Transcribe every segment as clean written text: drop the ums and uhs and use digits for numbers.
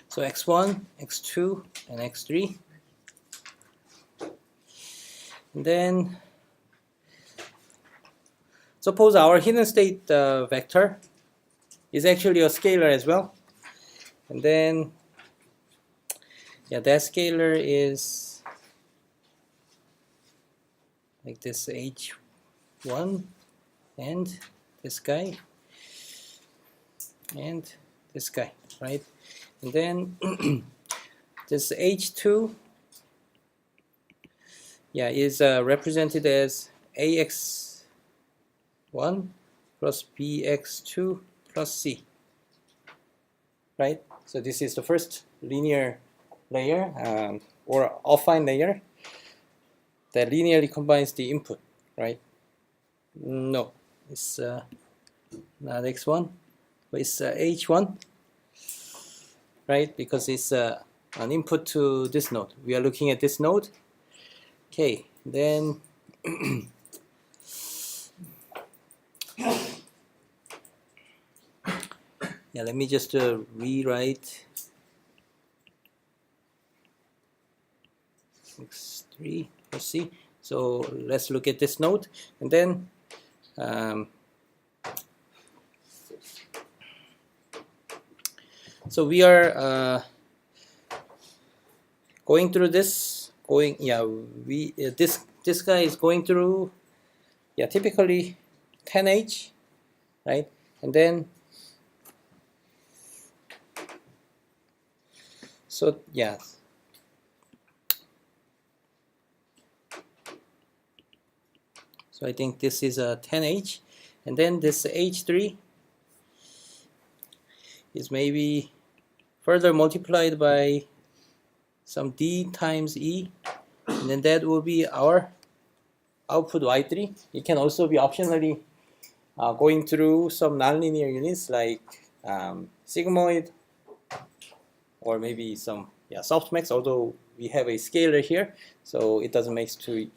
So x1, x2, and x3. And then suppose our hidden state vector is actually a scalar as well. And then that scalar is like this h1 and this guy and this guy, right? And then this h2 is represented as ax1 plus bx2 plus c, right? So this is the first linear layer or affine layer that linearly combines the input, right? No, it's not x1, but it's h1, right? Because it's an input to this node. We are looking at this node. Okay, then let me just rewrite x3 plus c. So let's look at this node, and then so we are going through this. This guy is going through typically 10H, right? And then so I think this is a 10H, and then this H3 is maybe further multiplied by some D times E, and then that will be our output Y3. It can also be optionally going through some nonlinear units like sigmoid or maybe some softmax, although we have a scalar here, so it doesn't make sense to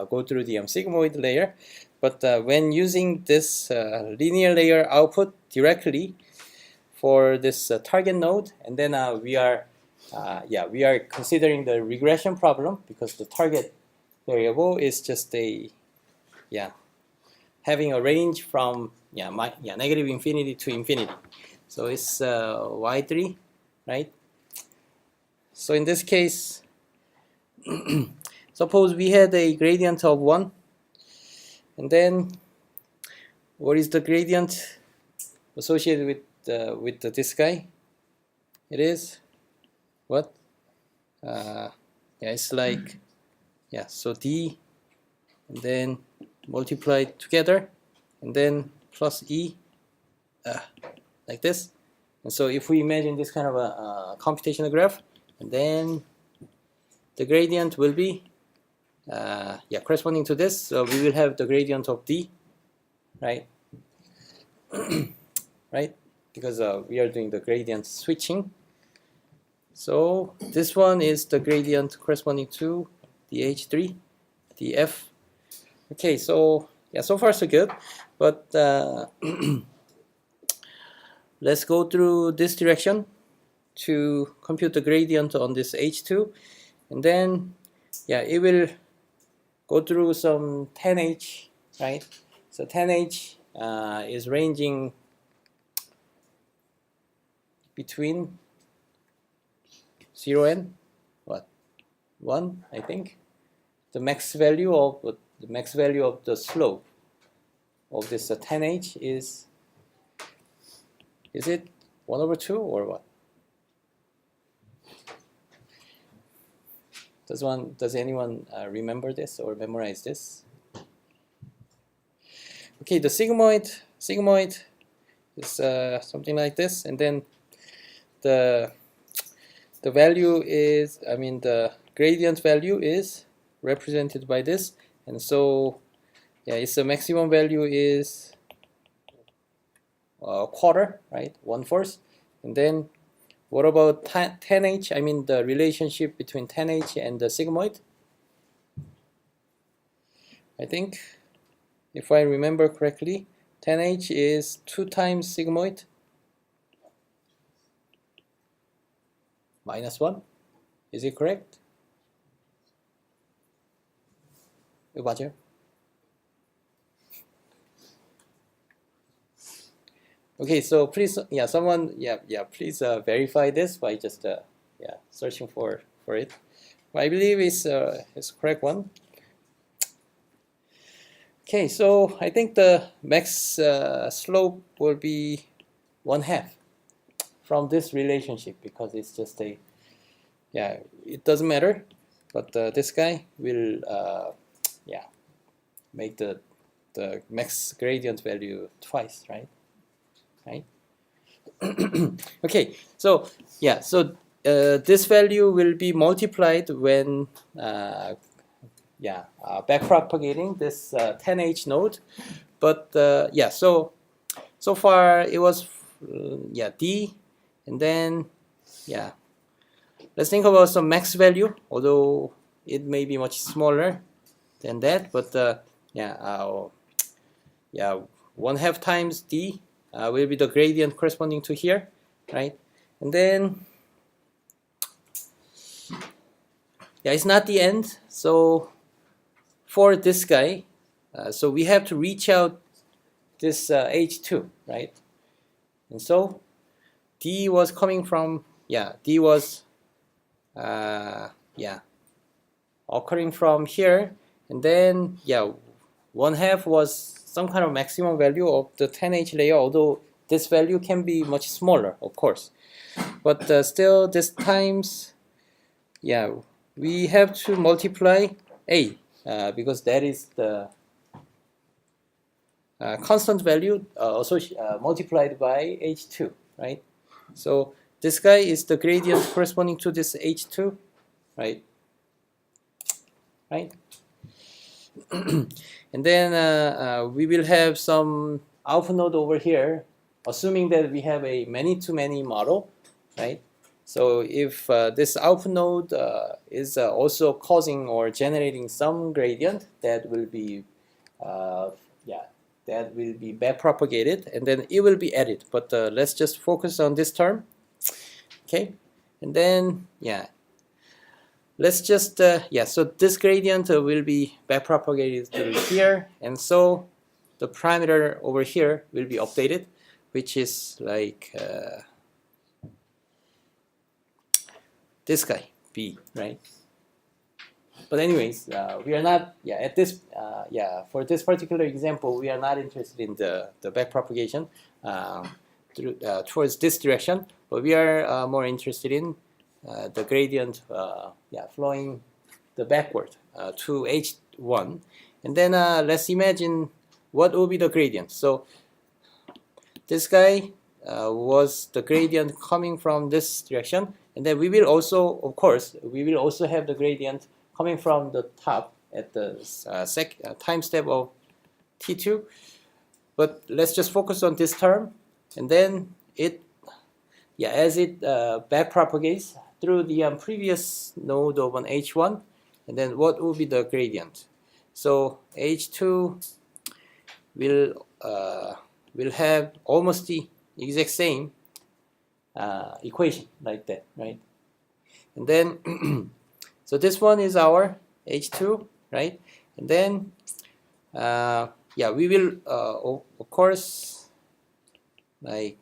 go through the sigmoid layer. But when using this linear layer output directly for this target node, and then we are considering the regression problem, because the target variable is just a having a range from negative infinity to infinity. So it's y3, right? So in this case, suppose we had a gradient of 1, and then what is the gradient associated with this guy? It is what? It's like so D, and then multiplied together, and then plus E, like this. And so if we imagine this kind of a computational graph, and then the gradient will be corresponding to this, so we will have the gradient of D, right? Right, because we are doing the gradient switching. So this one is the gradient corresponding to the H3, the F. Okay, so so far so good, but let's go through this direction to compute the gradient on this H2, and then it will go through some 10H, right? So 10H is ranging between 0 and 1, I think. The max value of the slope of this 10H is it 1/2 or what? Does anyone remember this or memorize this? Okay, the sigmoid is something like this, and then the value is, the gradient value is represented by this, and so its the maximum value is a quarter, right? 1/4, and then what about 10H? The relationship between 10H and the sigmoid. I think, if I remember correctly, 10H is 2 times sigmoid. minus 1. Is it correct? 이거 맞아요? Okay, so please, someone, please verify this by just, searching for it. I believe it's the correct one. Okay, so I think the max slope will be 1/2 from this relationship, because it's just a, it doesn't matter, but this guy will, make the max gradient value twice, right? Okay, so this value will be multiplied when backpropagating this 10H node, but so far it was D, and then let's think about some max value, although it may be much smaller than that, but 1/2 times D will be the gradient corresponding to here, right? And then it's not the end. So for this guy, so we have to reach out this H2, right? And so D was coming from, D was occurring from here, and then 1/2 was some kind of maximum value of the 10H layer, although this value can be much smaller, of course. But still, this times, we have to multiply A, because that is the constant value multiplied by H2, right? So this guy is the gradient corresponding to this H2, right? And then we will have some alpha node over here, assuming that we have a many-to-many model, right? So if this alpha node is also causing or generating some gradient, that will be backpropagated, and then it will be added. But let's just focus on this term, okay? And then let's just so this gradient will be backpropagated to here, and so the parameter over here will be updated, which is like this guy B, right? But anyways, we are not at this for this particular example, we are not interested in the backpropagation towards this direction, but we are more interested in the gradient flowing the backward to H1, and then let's imagine what will be the gradient. So this guy was the gradient coming from this direction, and then we will also, of course, have the gradient coming from the top at the time step of T2. But let's just focus on this term, and then it as it backpropagates through the previous node of an H1, and then what will be the gradient? So H2 will have almost the exact same equation like that, right? And then so this one is our H2, right? And then we will of course, like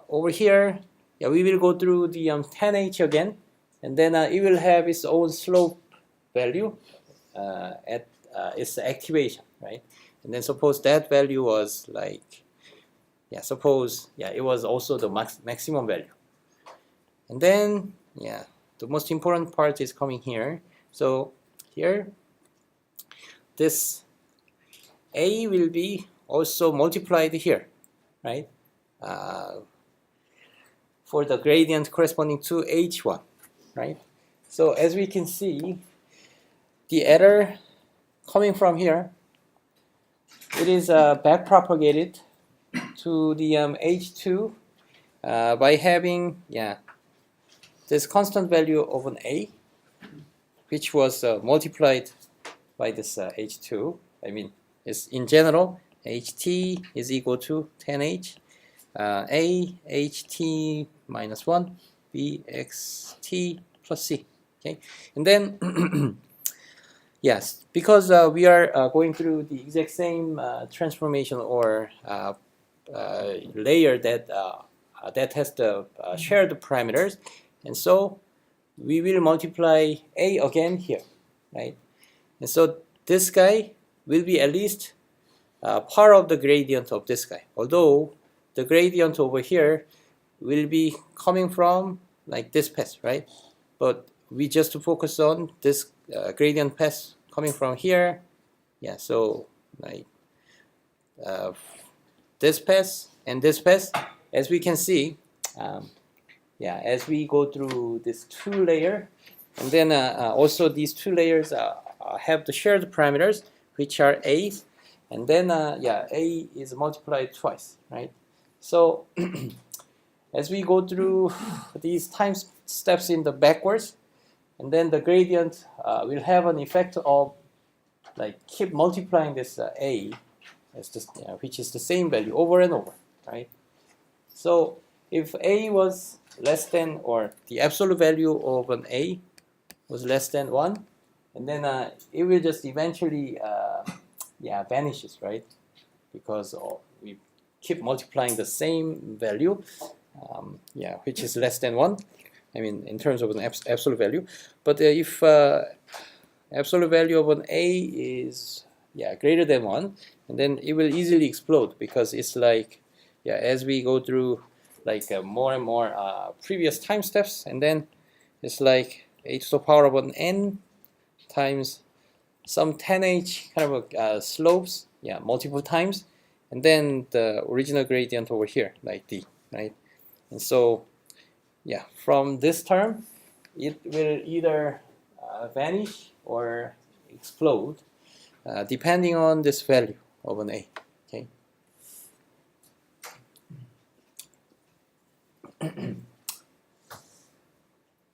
over here, we will go through the 10H again, and then it will have its own slope value at its activation, right? And then suppose that value was like, suppose it was also the maximum value. And then the most important part is coming here. So here, this A will be also multiplied here, right? For the gradient corresponding to H1, right? So as we can see, the error coming from here, it is backpropagated to the H2 by having this constant value of an A, which was multiplied by this H2. I mean, it's in general, HT is equal to 10H A HT minus 1, bxt plus c. Okay, and then yes, because we are going through the exact same transformation or layer that has the shared parameters, and so we will multiply a again here, right? And so this guy will be at least part of the gradient of this guy, although the gradient over here will be coming from like this path, right? But we just focus on this gradient path coming from here. Yeah, so like this path and this path, as we can see, yeah, as we go through this two layer, and then also these two layers have the shared parameters, which are a, and then yeah, a is multiplied twice, right? So as we go through these time steps in the backwards, and then the gradient will have an effect of like keep multiplying this a as this, which is the same value over and over, right? So if a was less than, or the absolute value of an a was less than 1, and then it will just eventually yeah, vanishes, right? Because we keep multiplying the same value, yeah, which is less than 1. I mean, in terms of an absolute value. But if absolute value of an a is, yeah, greater than 1, and then it will easily explode, because it's like, yeah, as we go through like more and more previous time steps, and then it's like a to the power of an n times some 10h kind of slopes, yeah, multiple times, and then the original gradient over here, like d, right? And so, yeah, from this term, it will either vanish or explode, depending on this value of an a. Okay.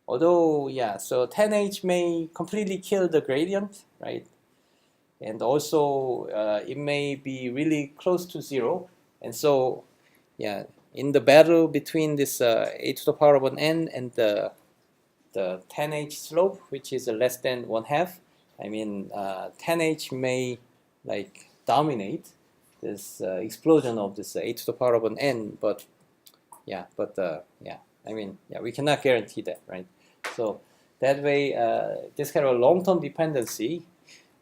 Although, yeah, so 10h may completely kill the gradient, right? And also, it may be really close to 0. And so, yeah, in the battle between this a to the power of an n and the 10h slope, which is less than 1/2, I mean, 10h may like dominate this explosion of this a to the power of an n, but yeah, yeah, I mean, yeah, we cannot guarantee that, right? So that way, this kind of long-term dependency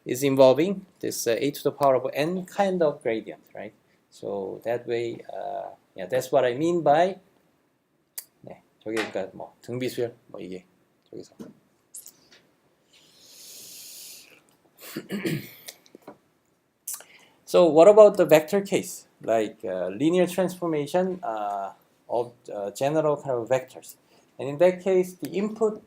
is involving this a to the power of n kind of gradient, right? So that way, yeah, that's what I mean by, 네, 저게 그러니까 뭐 등비수열 뭐 이게 저기서. So what about the vector case, like linear transformation of general kind of vectors? And in that case, the input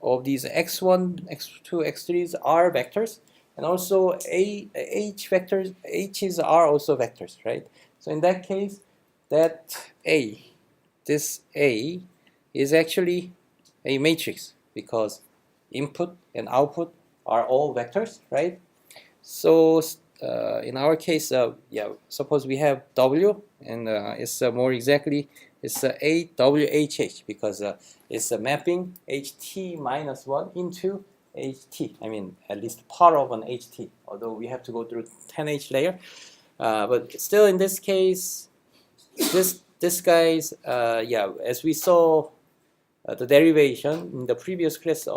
of these x1, x2, x3s are vectors, and also h vectors, h's are also vectors, right? So in that case, that this a is actually a matrix, because input and output are all vectors, right? So in our case, yeah, suppose we have W, and it's more exactly, it's AWHH, because it's a mapping HT minus 1 into HT. I mean, at least part of an HT, although we have to go through 10H layer. But still, in this case, this guy's, yeah, as we saw the derivation in the previous class,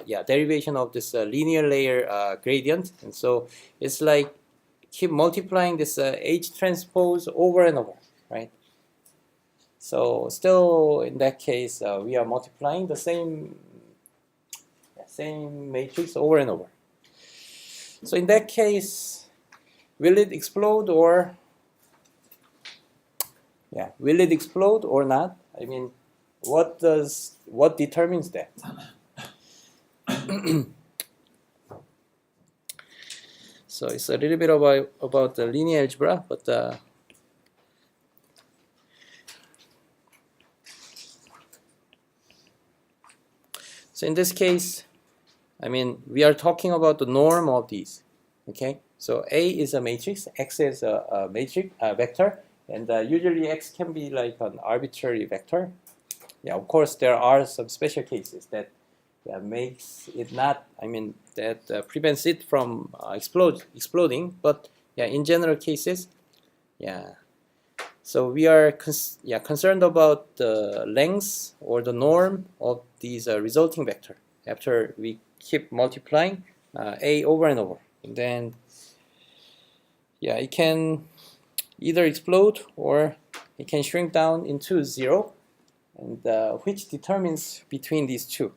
yeah, derivation of this linear layer gradient, and so it's like keep multiplying this H transpose over and over, right? So still in that case, we are multiplying the same matrix over and over. So in that case, will it explode or, yeah, will it explode or not? I mean, what determines that? So it's a little bit about the linear algebra, but so in this case, I mean, we are talking about the norm of these. Okay, so A is a matrix, X is a matrix vector, and usually X can be like an arbitrary vector, yeah, of course there are some special cases that makes it not, that prevents it from exploding, but yeah, in general cases, yeah. So we are concerned about the length or the norm of these resulting vector after we keep multiplying A over and over. And then, yeah, it can either explode or it can shrink down into 0, and which determines between these two.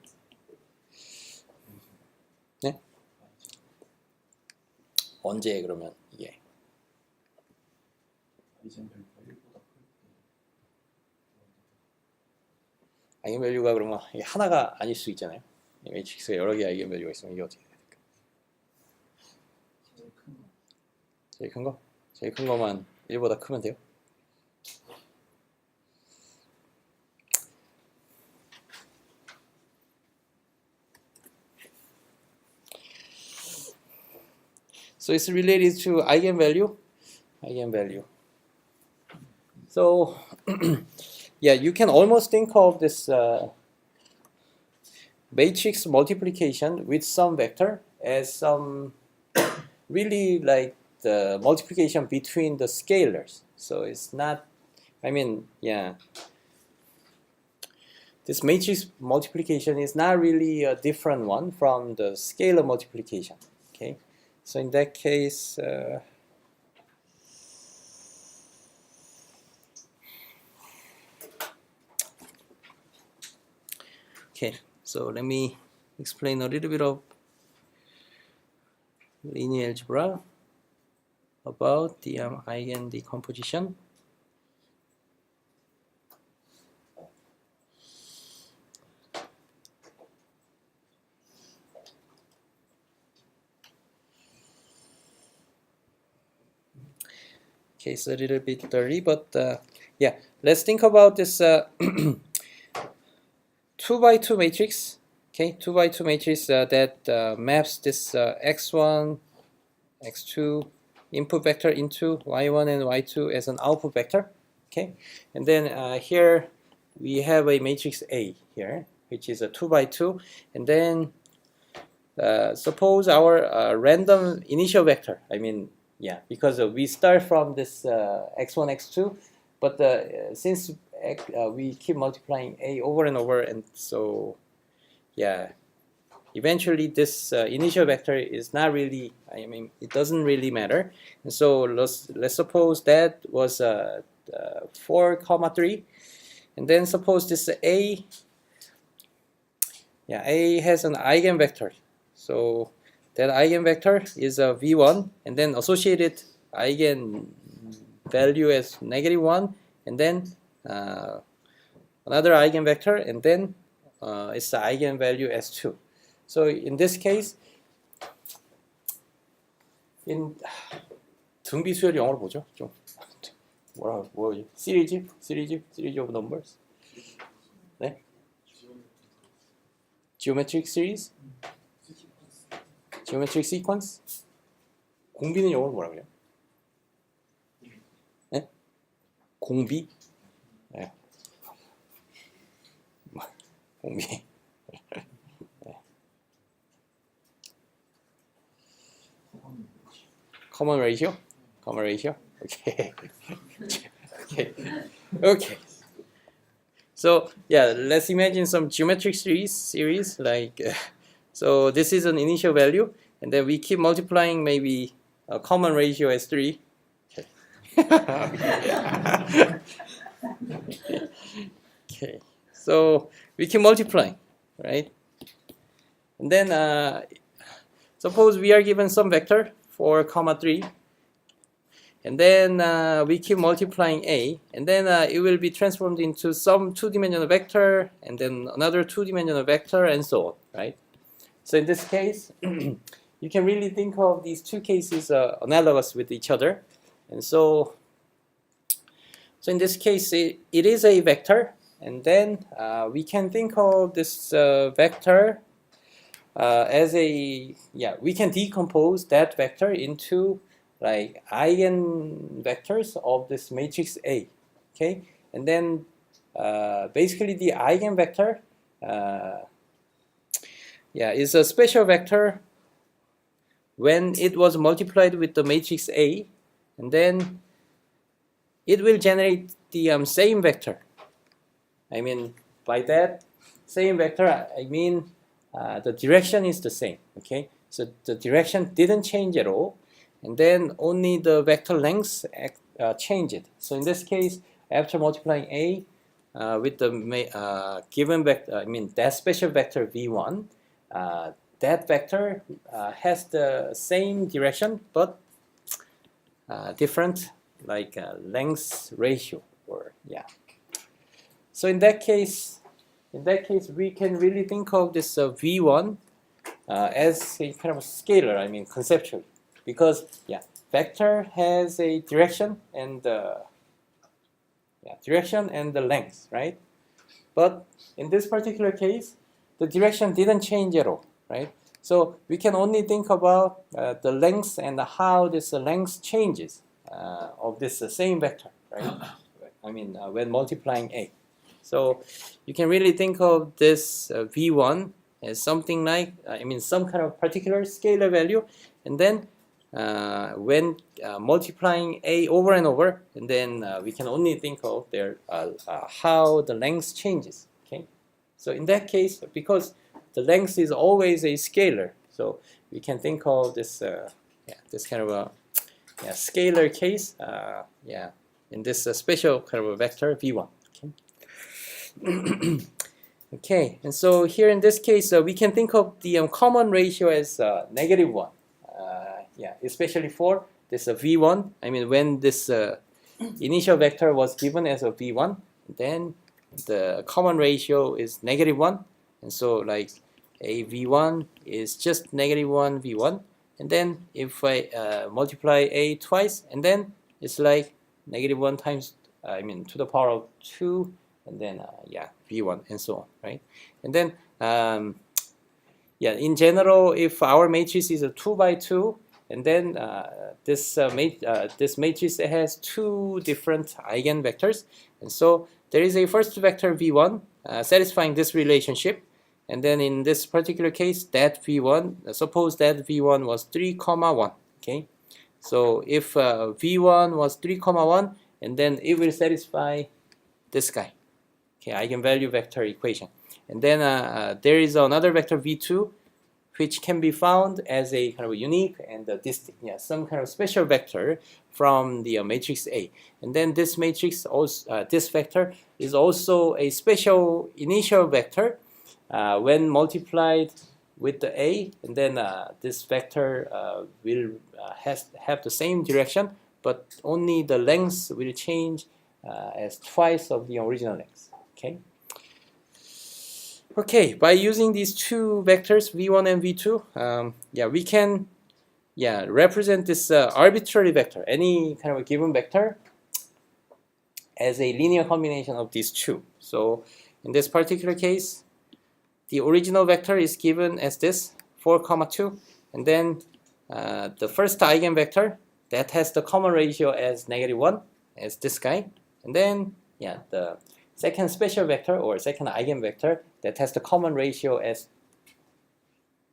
네? 언제 그러면 이게? 아이겐밸류가 그러면 하나가 아닐 수 있잖아요. 매트릭스가 여러 개 아이겐밸류가 있으면 이게 어떻게 됩니까? 제일 큰 거? 제일 큰 거만 1보다 크면 돼요? So it's related to eigenvalue. So yeah, you can almost think of this matrix multiplication with some vector as some really like the multiplication between the scalars. So it's not, yeah, this matrix multiplication is not really a different one from the scalar multiplication. Okay, so in that case, okay, so let me explain a little bit of linear algebra about the eigen decomposition. Okay, it's a little bit dirty, but yeah, let's think about this 2 by 2 matrix. Okay, 2 by 2 matrix that maps this x1, x2 input vector into y1 and y2 as an output vector. Okay, and then here we have a matrix A here, which is a 2 by 2, and then suppose our random initial vector, yeah, because we start from this x1, x2, but since we keep multiplying A over and over, and so yeah, eventually this initial vector is not really, it doesn't really matter. And so let's suppose that was 4, 3, and then suppose this A, yeah, A has an eigenvector. So that eigenvector is a v1, and then associated eigenvalue as -1, and then another eigenvector, and then it's the eigenvalue as 2. So in this case, in 등비수열 영어로 뭐죠? 좀 뭐라고 series of numbers. 네? Geometric series? Geometric sequence? 공비는 영어로 뭐라 그래요? 네? 공비? 네. 공비. 네. Common ratio? Okay. Okay. So yeah, let's imagine some geometric series like so this is an initial value, and then we keep multiplying maybe a common ratio as 3. Okay, so we keep multiplying, right? And then suppose we are given some vector 4, 3, and then we keep multiplying A, and then it will be transformed into some 2-dimensional vector, and then another 2-dimensional vector, and so on, right? So in this case, you can really think of these two cases analogous with each other. And so in this case, it is a vector, and then we can think of this vector as a, yeah, we can decompose that vector into like eigenvectors of this matrix A, okay? And then basically the eigenvector is a special vector when it was multiplied with the matrix A, and then it will generate the same vector. I mean, by that same vector, I mean the direction is the same. Okay, so the direction didn't change at all, and then only the vector length changed. So in this case, after multiplying A with the given vector, I mean that special vector v1, that vector has the same direction but different, like length ratio, or So in that case, we can really think of this v1 as a kind of a scalar. I mean, conceptually, because vector has a direction and the length, right? But in this particular case, the direction didn't change at all, right? So we can only think about the length and how this length changes of this same vector, right? I mean, when multiplying A. So you can really think of this v1 as something like, some kind of particular scalar value, and then when multiplying A over and over, and then we can only think of how the length changes. Okay, so in that case, because the length is always a scalar, so we can think of this this kind of a scalar case in this special kind of a vector v1. Okay. Okay, and so here in this case, we can think of the common ratio as -1. Especially for this v1. I mean, when this initial vector was given as a v1, then the common ratio is -1, and so like a v1 is just -1 v1, and then if I multiply a twice, and then it's like -1 times, to the power of 2, and then v1, and so on, right? And then in general, if our matrix is a 2 by 2, and then this matrix has two different eigenvectors, and so there is a first vector v1 satisfying this relationship, and then in this particular case, that v1, suppose that v1 was 3, 1. Okay, so if v1 was 3, 1, and then it will satisfy this guy. Okay, eigenvalue vector equation, and then there is another vector v2, which can be found as a kind of a unique and distinct, some kind of special vector from the matrix A. And then this matrix, also, this vector is also a special initial vector when multiplied with the A, and then this vector will have the same direction, but only the length will change as twice of the original length. Okay. Okay, by using these two vectors, v1 and v2, we can represent this arbitrary vector, any kind of a given vector, as a linear combination of these two. So in this particular case, the original vector is given as this 4, 2, and then the first eigenvector that has the common ratio as -1, as this guy, and then the second special vector or second eigenvector that has the common ratio as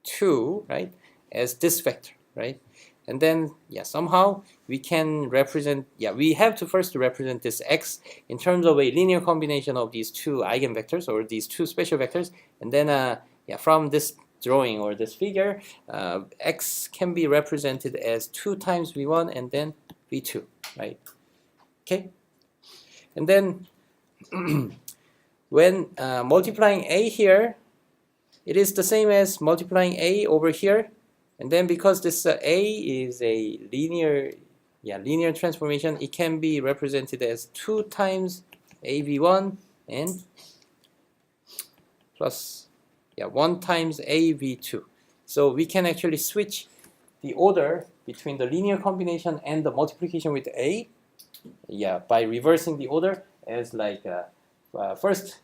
2, right, as this vector, right? And then somehow we can represent, we have to first represent this x in terms of a linear combination of these two eigenvectors or these two special vectors, and then from this drawing or this figure, x can be represented as 2 times v1 and then v2, right? Okay, and then when multiplying a here, it is the same as multiplying a over here, and then because this a is a linear transformation, it can be represented as 2 times av1 and plus 1 times av2. So we can actually switch the order between the linear combination and the multiplication with a, by reversing the order as like first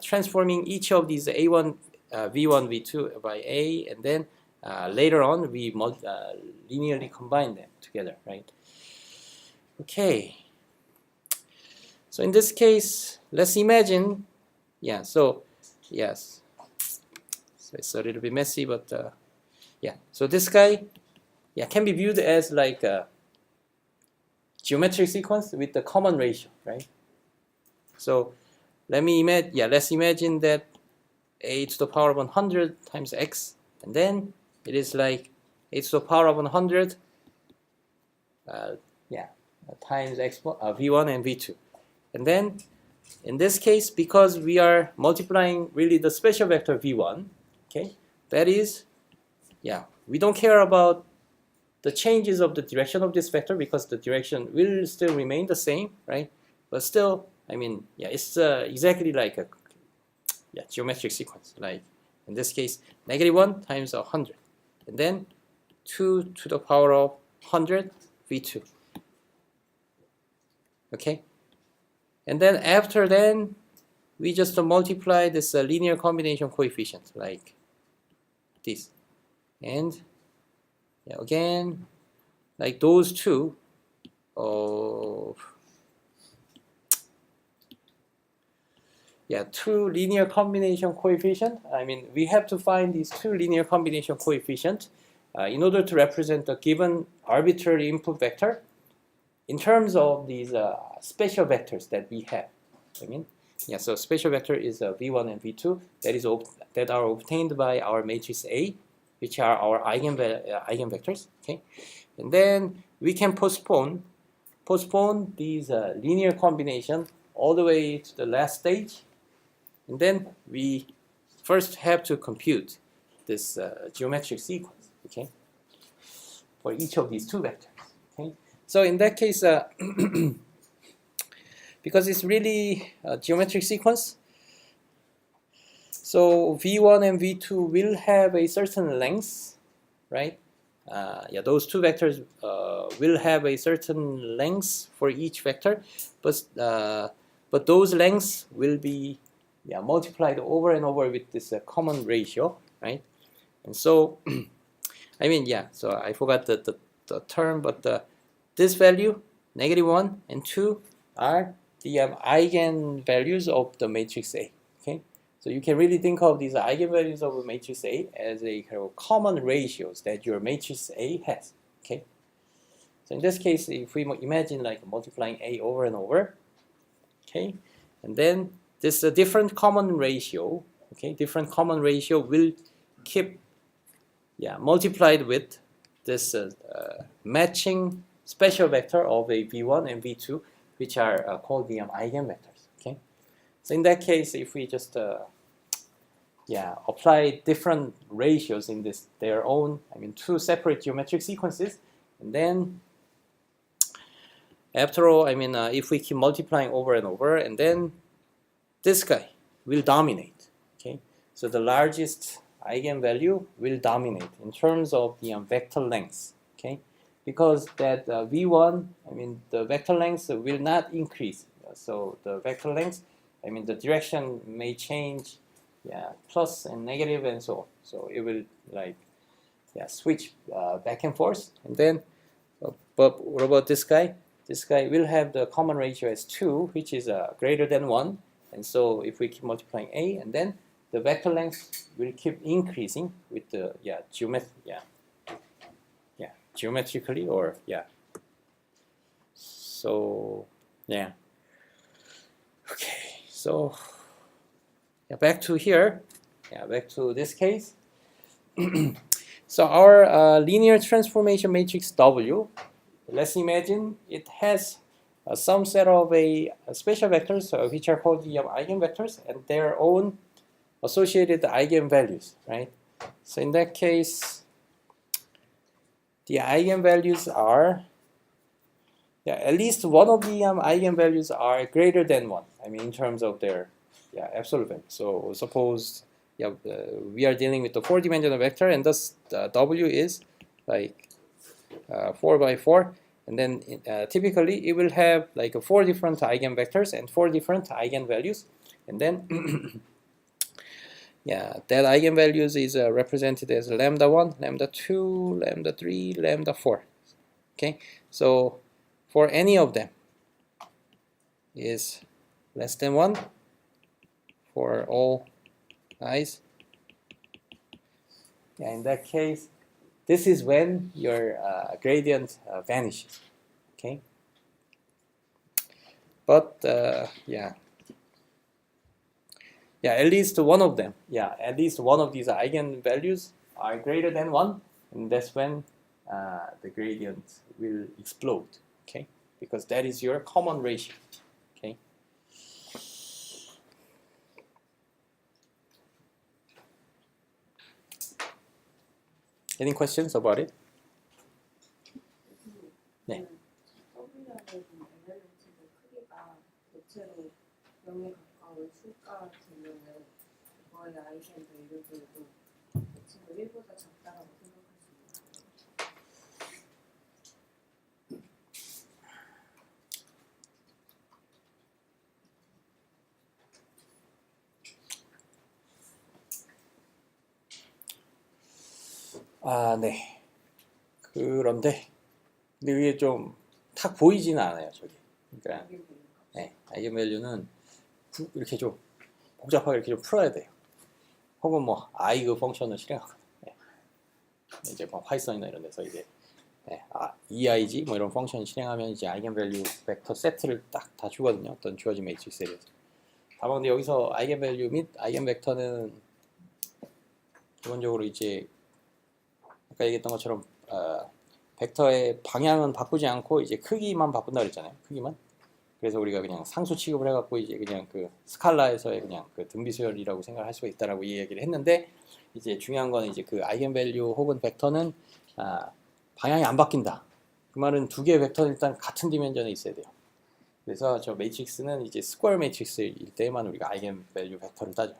transforming each of these a1, v1, v2 by a, and then later on we linearly combine them together, right? Okay. So in this case, let's imagine, yeah, so yes, so it's a little bit messy, but yeah, so this guy, yeah, can be viewed as like a geometric sequence with the common ratio, right? So let's imagine that a to the power of 100 times x, and then it is like a to the power of 100 times x v1 and v2. And then in this case, because we are multiplying really the special vector v1, okay, that is, yeah, we don't care about the changes of the direction of this vector because the direction will still remain the same, right? But still, I mean, yeah, it's exactly like a geometric sequence. Like in this case, -1 times 100, and then 2 to the power of 100 v2. Okay, and then after then, we just multiply this linear combination coefficient like this, and yeah, again, like those two of two linear combination coefficient. I mean, we have to find these two linear combination coefficient in order to represent a given arbitrary input vector in terms of these special vectors that we have. I mean, yeah, so special vector is v1 and v2 that are obtained by our matrix A, which are our eigenvectors. Okay, and then we can postpone these linear combination all the way to the last stage, and then we first have to compute this geometric sequence, okay, for each of these two vectors. Okay, so in that case, because it's really a geometric sequence, so v1 and v2 will have a certain length, right? Yeah, those two vectors will have a certain length for each vector, but those lengths will be multiplied over and over with this common ratio, right? And so, I mean, yeah, so I forgot the term, but this value, -1 and 2, are the eigenvalues of the matrix A, okay? So you can really think of these eigenvalues of a matrix A as a kind of common ratios that your matrix A has, okay? So in this case, if we imagine like multiplying A over and over, okay, and then this different common ratio, okay, different common ratio will keep multiplied with this matching special vector of a v1 and v2, which are called the eigenvectors. Okay, so in that case, if we just apply different ratios in their own, I mean, two separate geometric sequences, and then after all, I mean, if we keep multiplying over and over, and then this guy will dominate. Okay, so the largest eigenvalue will dominate in terms of the vector length. Okay, because that v1, I mean, the vector length will not increase. So the vector length, I mean, the direction may change, plus and negative and so on. So it will like, switch back and forth. And then, but what about this guy? This guy will have the common ratio as 2, which is greater than 1. And so if we keep multiplying A, and then the vector length will keep increasing with the geometrically, or so okay, so back to here, back to this case. So our linear transformation matrix W, let's imagine it has some set of special vectors which are called the eigenvectors, and their own associated eigenvalues, right? So in that case, the eigenvalues are, at least one of the eigenvalues are greater than 1. I mean, in terms of their absolute value. So suppose we are dealing with the 4-dimensional vector, and thus W is like 4 by 4, and then typically it will have like 4 different eigenvectors and 4 different eigenvalues, and then that eigenvalues is represented as lambda 1, lambda 2, lambda 3, lambda 4. Okay, so for any of them is less than 1 for all i's. Yeah, in that case, this is when your gradient vanishes. Okay, but yeah, at least one of them. Yeah, at least one of these eigenvalues are greater than 1, and that's when the gradient will explode. Okay, because that is your common ratio. Okay. Any questions about it? 네. W라는 엘리먼트의 크기가 대체로 0에 가까운 수가 되면은 그거의 아이겐밸류들도 대체로 1보다 작다라고 생각할 수 있나요? 아, 네. 그런데 근데 이게 좀 탁 보이지는 않아요, 저기. 그러니까 네, 아이겐밸류는 이렇게 좀 복잡하게 이렇게 좀 풀어야 돼요. 혹은 뭐 i 그 펑션을 실행하거나, 네. 이제 뭐 파이썬이나 이런 데서 이제 eig 뭐 이런 펑션 실행하면 이제 아이겐밸류 벡터 세트를 딱 다 주거든요. 어떤 주어진 매트릭스에 대해서. 다만 근데 여기서 아이겐밸류 및 아이겐벡터는 기본적으로 이제 아까 얘기했던 것처럼 벡터의 방향은 바꾸지 않고 이제 크기만 바꾼다 그랬잖아요. 크기만. 그래서 우리가 그냥 상수 취급을 해갖고 이제 그냥 그 스칼라에서의 그냥 그 등비수열이라고 생각할 수가 있다라고 이야기를 했는데, 이제 중요한 건 이제 그 아이겐밸류 혹은 벡터는 방향이 안 바뀐다. 그 말은 두 개의 벡터는 일단 같은 디멘전에 있어야 돼요. 그래서 저 매트릭스는 이제 스퀘어 매트릭스일 때만 우리가 아이겐밸류 벡터를 따져요.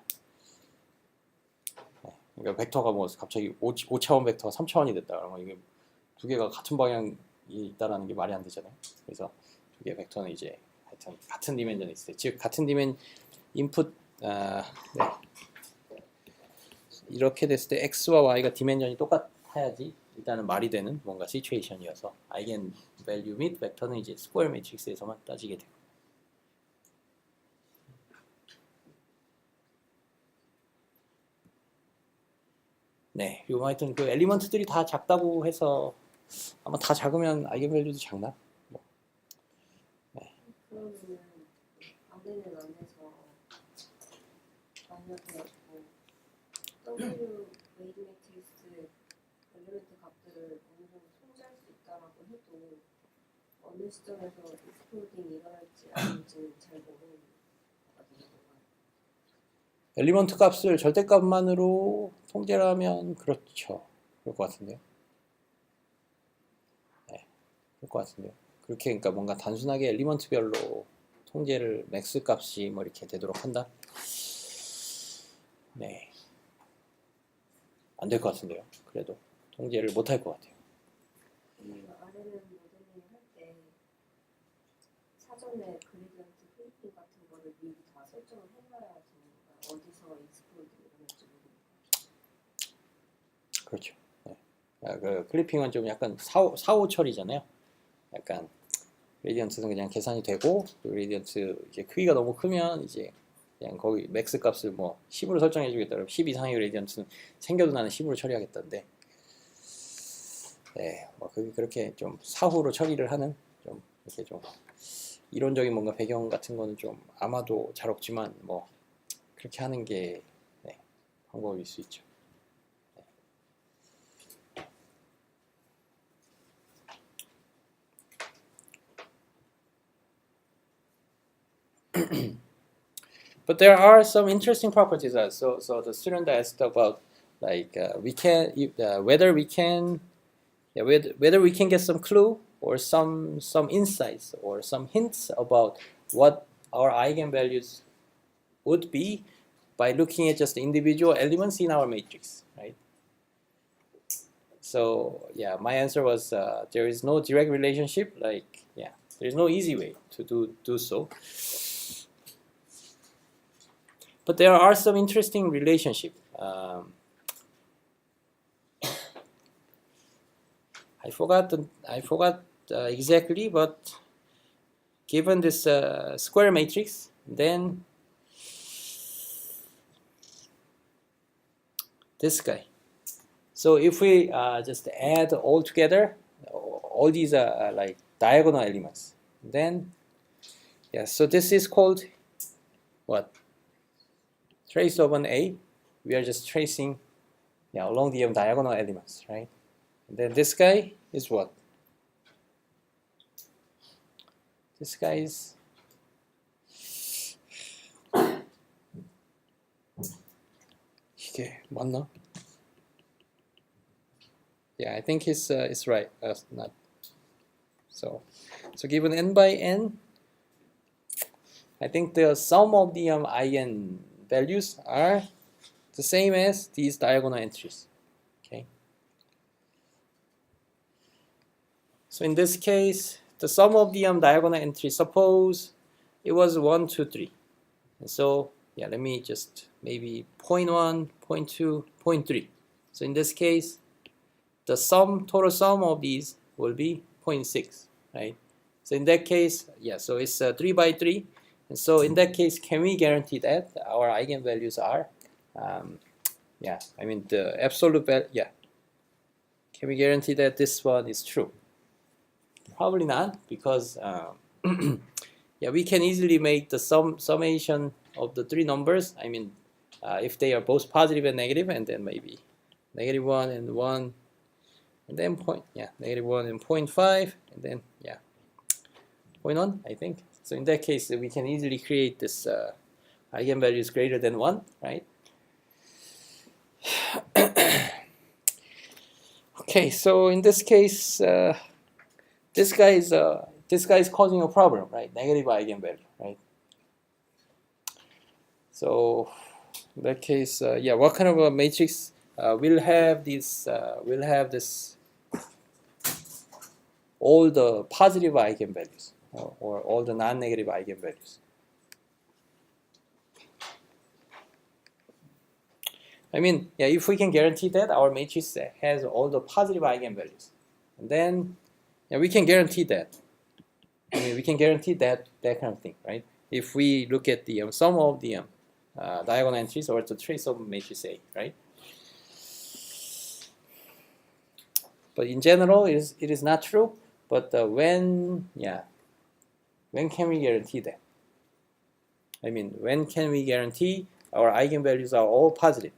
그러니까 벡터가 뭐 갑자기 5차원 벡터가 3차원이 됐다 그러면 이게 두 개가 같은 방향이 있다라는 게 말이 안 되잖아요. 그래서 두 개의 벡터는 이제 하여튼 같은 디멘전에 있을 때, 즉 같은 인풋 네. 이렇게 됐을 때 x와 y가 디멘전이 똑같아야지 일단은 말이 되는 뭔가 시츄에이션이어서 아이겐밸류 및 벡터는 이제 스퀘어 매트릭스에서만 따지게 돼요. 네, 그리고 하여튼 그 엘리먼트들이 다 작다고 해서 아마 다 작으면 아이겐밸류도 작나? 뭐. 네. 그러면은 안에는 안에서 만약에 뭐 W 웨이드 매트릭스 엘리먼트 값들을 어느 정도 통제할 수 있다라고 해도 어느 시점에서 익스플로딩이 일어날지 아닌지는 잘 모르는 거거든요. 엘리먼트 값을 절대값만으로 통제를 하면 그렇죠. 그럴 것 같은데요. 네, 그럴 것 같은데요. 그렇게 그러니까 뭔가 단순하게 엘리먼트별로 통제를 맥스 값이 뭐 이렇게 되도록 한다. 네, 안 될 것 같은데요. 그래도 통제를 못 할 것 같아요. 아래는 모델링 할 때 사전에 그레디언트 클리핑 같은 거를 미리 다 설정을 해놔야 되는 거예요. 어디서 익스플로딩이 일어날지 모르니까. 그렇죠. 네. 그 클리핑은 좀 약간 사후 처리잖아요. 약간 그레디언트는 그냥 계산이 되고, 그레디언트 이제 크기가 너무 크면 이제 그냥 거기 맥스 값을 뭐 10으로 설정해 주겠다 그러면 10 이상의 그레디언트는 생겨도 나는 10으로 처리하겠다는데, 네, 뭐 그렇게 좀 사후로 처리를 하는 좀 이렇게 좀 이론적인 뭔가 배경 같은 거는 좀 아마도 잘 없지만 뭐 그렇게 하는 게 네, 방법일 수 있죠. But there are some interesting properties. So the student asked about like whether we can get some clue or some insights or some hints about what our eigenvalues would be by looking at just the individual elements in our matrix, right? So yeah, my answer was there is no direct relationship. Like there is no easy way to do so. But there are some interesting relationship. I forgot exactly, but given this square matrix, then this guy. So if we just add all together, all these are like diagonal elements, then yeah, so this is called what? Trace of an A. We are just tracing along the diagonal elements, right? And then this guy is what? This guy is 이게 맞나? Yeah, I think it's right. Not so. So given n by n, I think the sum of the eigen values are the same as these diagonal entries. Okay. So in this case, the sum of the diagonal entries, suppose it was 1, 2, 3. And so yeah, let me just maybe 0.1, 0.2, 0.3. So in this case, the total sum of these will be 0.6, right? So in that case, yeah, so it's 3 by 3. And so in that case, can we guarantee that our eigenvalues are, yeah, I mean the absolute value, yeah. Can we guarantee that this one is true? Probably not, because yeah, we can easily make the summation of the three numbers. I mean, if they are both positive and negative, and then maybe -1 and 1, and then -1 and 0.5, and then yeah, 0.1, I think. So in that case, we can easily create this eigenvalues greater than 1, right? Okay, so in this case, this guy is causing a problem, right? Negative eigenvalue, right? So in that case, yeah, what kind of a matrix will have this? Will have this all the positive eigenvalues or all the non-negative eigenvalues. I mean, yeah, if we can guarantee that our matrix has all the positive eigenvalues, and then yeah, we can guarantee that. I mean, we can guarantee that kind of thing, right? If we look at the sum of the diagonal entries or the trace of matrix A, right? But in general, it is not true. But when can we guarantee that? I mean, when can we guarantee our eigenvalues are all positive?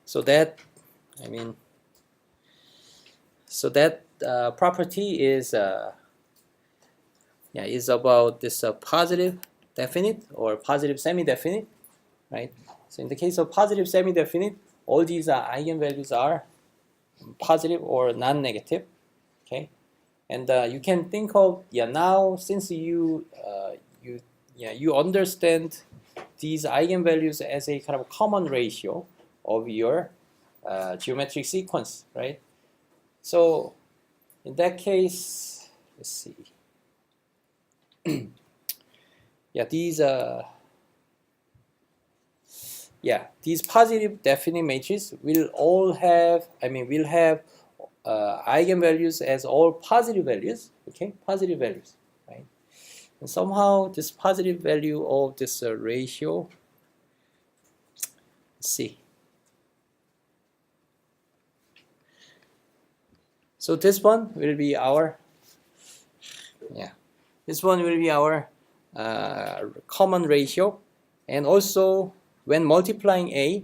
So that, I mean, so that property is is about this positive definite or positive semi-definite, right? So in the case of positive semi-definite, all these eigenvalues are positive or non-negative, okay? And you can think of now, since you understand these eigenvalues as a kind of common ratio of your geometric sequence, right? So in that case, let's see. Yeah, these positive definite matrices will all have, will have eigenvalues as all positive values, okay? Positive values, right? And somehow this positive value of this ratio, let's see. So this one will be our, this one will be our common ratio. And also when multiplying A,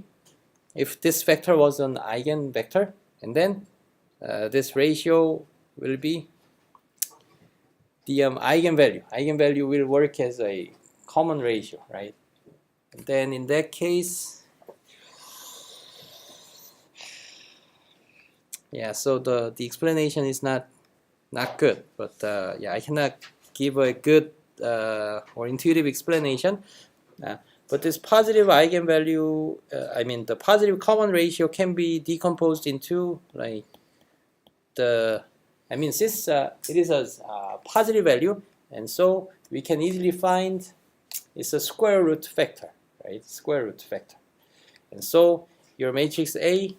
if this vector was an eigenvector, and then this ratio will be the eigenvalue. Eigenvalue will work as a common ratio, right? And then in that case, so the explanation is not good, but I cannot give a good or intuitive explanation. But this positive eigenvalue, the positive common ratio can be decomposed into like since it is a positive value, and so we can easily find it's a square root vector, right? Square root vector. And so your matrix A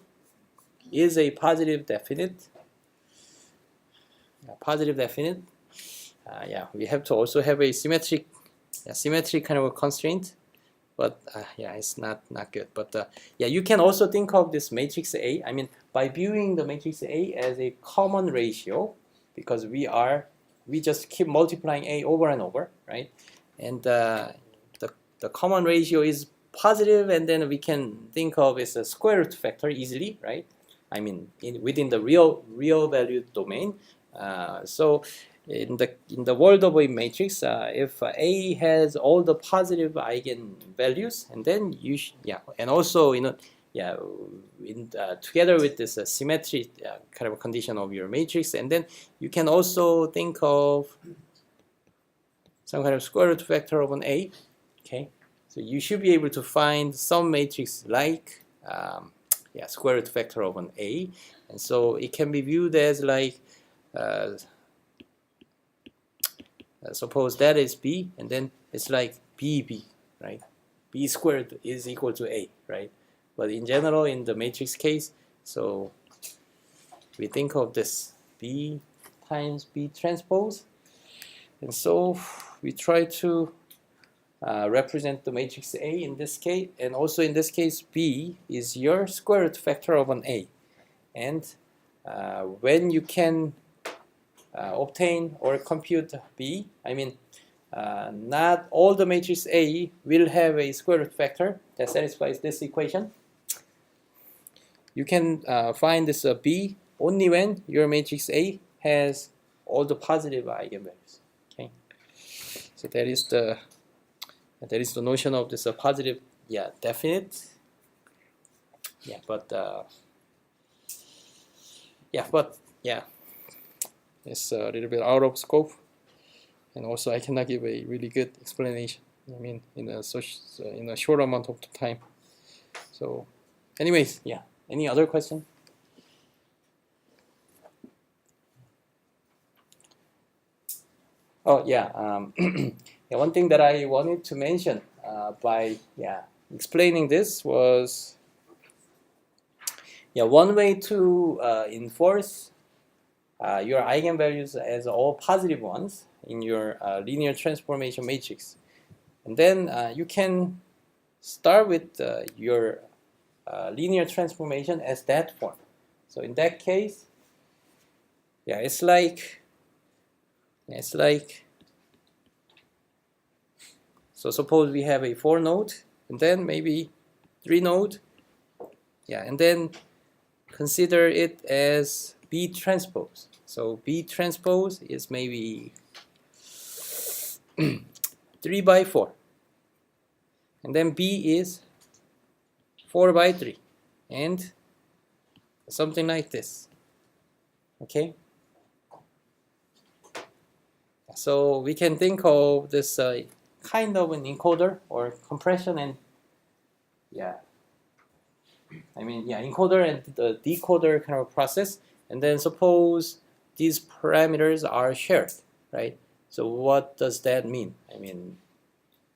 is a positive definite, positive definite, yeah, we have to also have a symmetric kind of a constraint, but yeah, it's not good. But yeah, you can also think of this matrix A, I mean, by viewing the matrix A as a common ratio, because we just keep multiplying A over and over, right? And the common ratio is positive, and then we can think of it as a square root factor easily, right? I mean, within the real valued domain. So in the world of a matrix, if A has all the positive eigenvalues, and then you and also together with this symmetry kind of condition of your matrix, and then you can also think of some kind of square root factor of an A. Okay, so you should be able to find some matrix like square root factor of an A, and so it can be viewed as like suppose that is B, and then it's like BB, right? B squared is equal to A, right? But in general, in the matrix case, so we think of this B times B transpose, and so we try to represent the matrix A in this case, and also in this case, B is your square root factor of an A, and when you can obtain or compute B, I mean, not all the matrix A will have a square root factor that satisfies this equation. You can find this B only when your matrix A has all the positive eigenvalues. Okay, so that is the notion of this positive, definite. But it's a little bit out of scope, and also I cannot give a really good explanation. I mean, in a short amount of time. So, anyways, any other question? Oh one thing that I wanted to mention by explaining this was one way to enforce your eigenvalues as all positive ones in your linear transformation matrix, and then you can start with your linear transformation as that form. So in that case, it's like so suppose we have a 4 node, and then maybe 3 node, and then consider it as B transpose. So B transpose is maybe 3 by 4, and then B is 4 by 3, and something like this. Okay, so we can think of this kind of an encoder or compression and encoder and the decoder kind of process, and then suppose these parameters are shared, right? So what does that mean? I mean,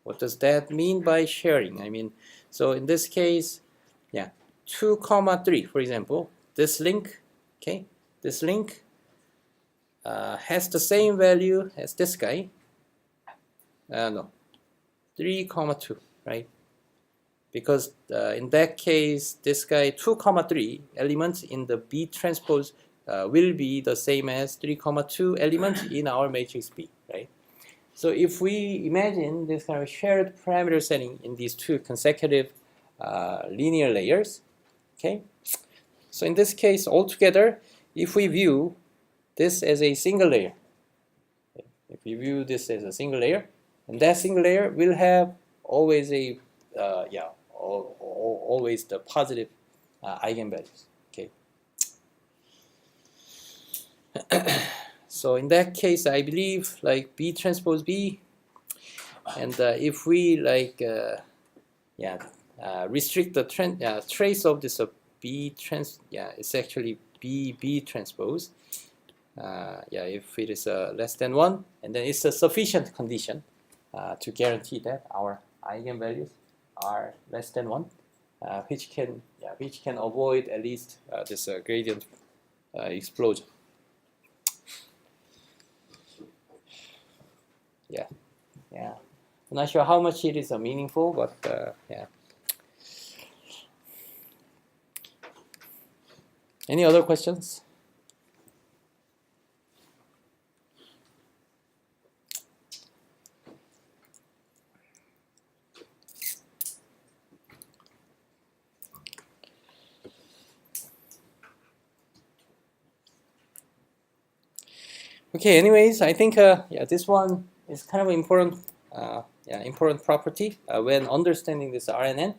what does that mean by sharing? I mean, so in this case, 2, 3, for example, this link, okay, this link has the same value as this guy. No, 3, 2, right? Because in that case, this guy 2, 3 elements in the B transpose will be the same as 3, 2 elements in our matrix B, right? So if we imagine this kind of shared parameter setting in these two consecutive linear layers, okay? So in this case, altogether, if we view this as a single layer, if we view this as a single layer, and that single layer will have always a always the positive eigenvalues. Okay. So in that case, I believe like B transpose B, and if we like restrict the trace of this B trans, it's actually B transpose. If it is less than 1, and then it's a sufficient condition to guarantee that our eigenvalues are less than 1, which can avoid at least this gradient explosion. yeah. I'm not sure how much it is meaningful, but yeah. Any other questions? Okay. Anyways, I think yeah, this one is kind of important. Important property when understanding this RNN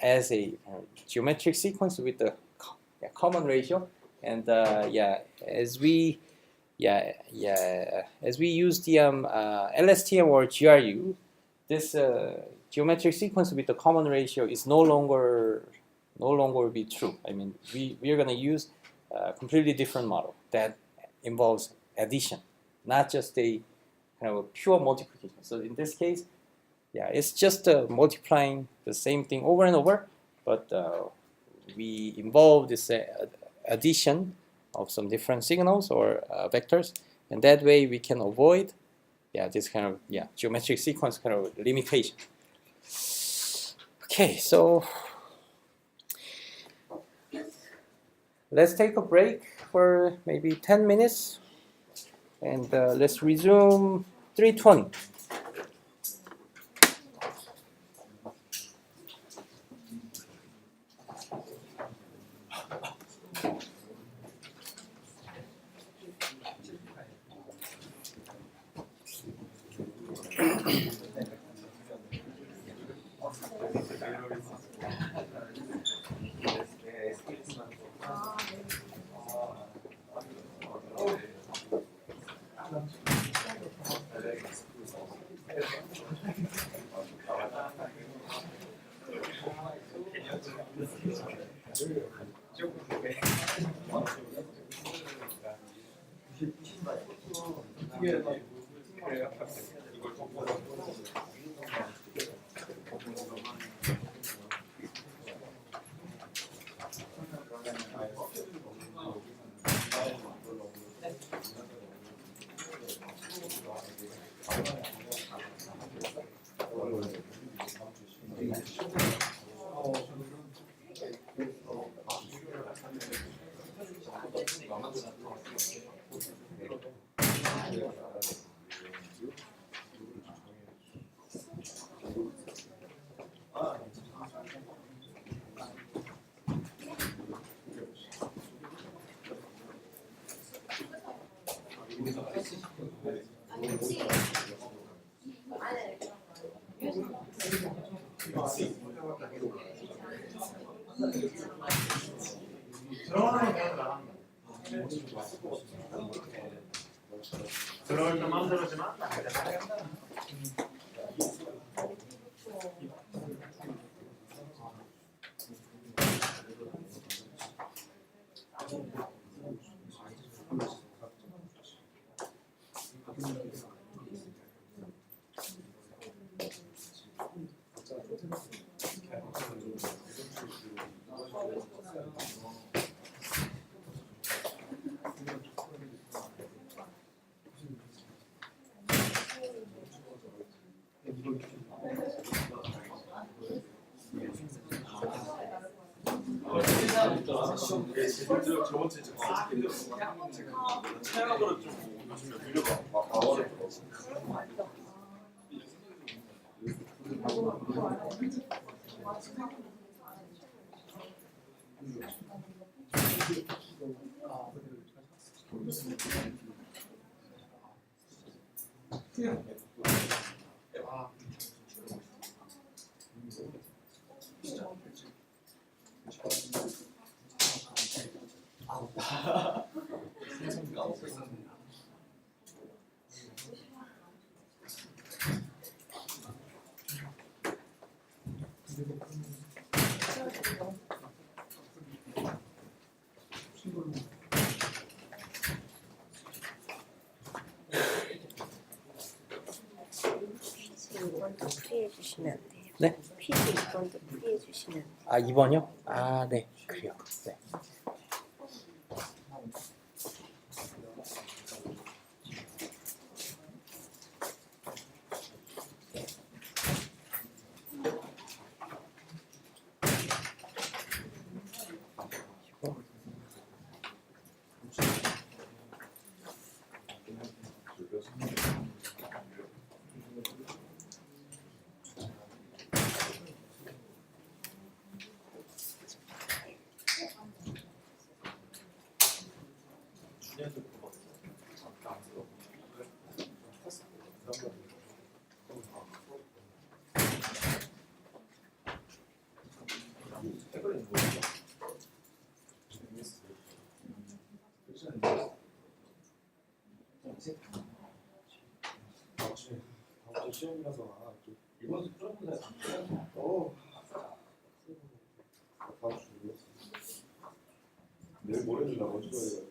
as a geometric sequence with the common ratio, and yeah, as we as we use the LSTM or GRU, this geometric sequence with the common ratio is no longer will be true. I mean, we are going to use a completely different model that involves addition, not just a kind of a pure multiplication. So in this case, yeah, it's just multiplying the same thing over and over, but we involve this addition of some different signals or vectors, and that way we can avoid this kind of geometric sequence kind of limitation. Okay, so let's take a break for maybe 10 minutes, and let's resume 3:20. 이번도 풀이해 주시면 안 돼요? 네? 퀴즈 이번도 풀이해 주시면 안 돼요? 아, 2번이요? 아, 네, 그래요. 네. 다음 주 시험이라서 이번 주 풀어보자. 다음 주 내일 모레는 나 먼저 가야 돼.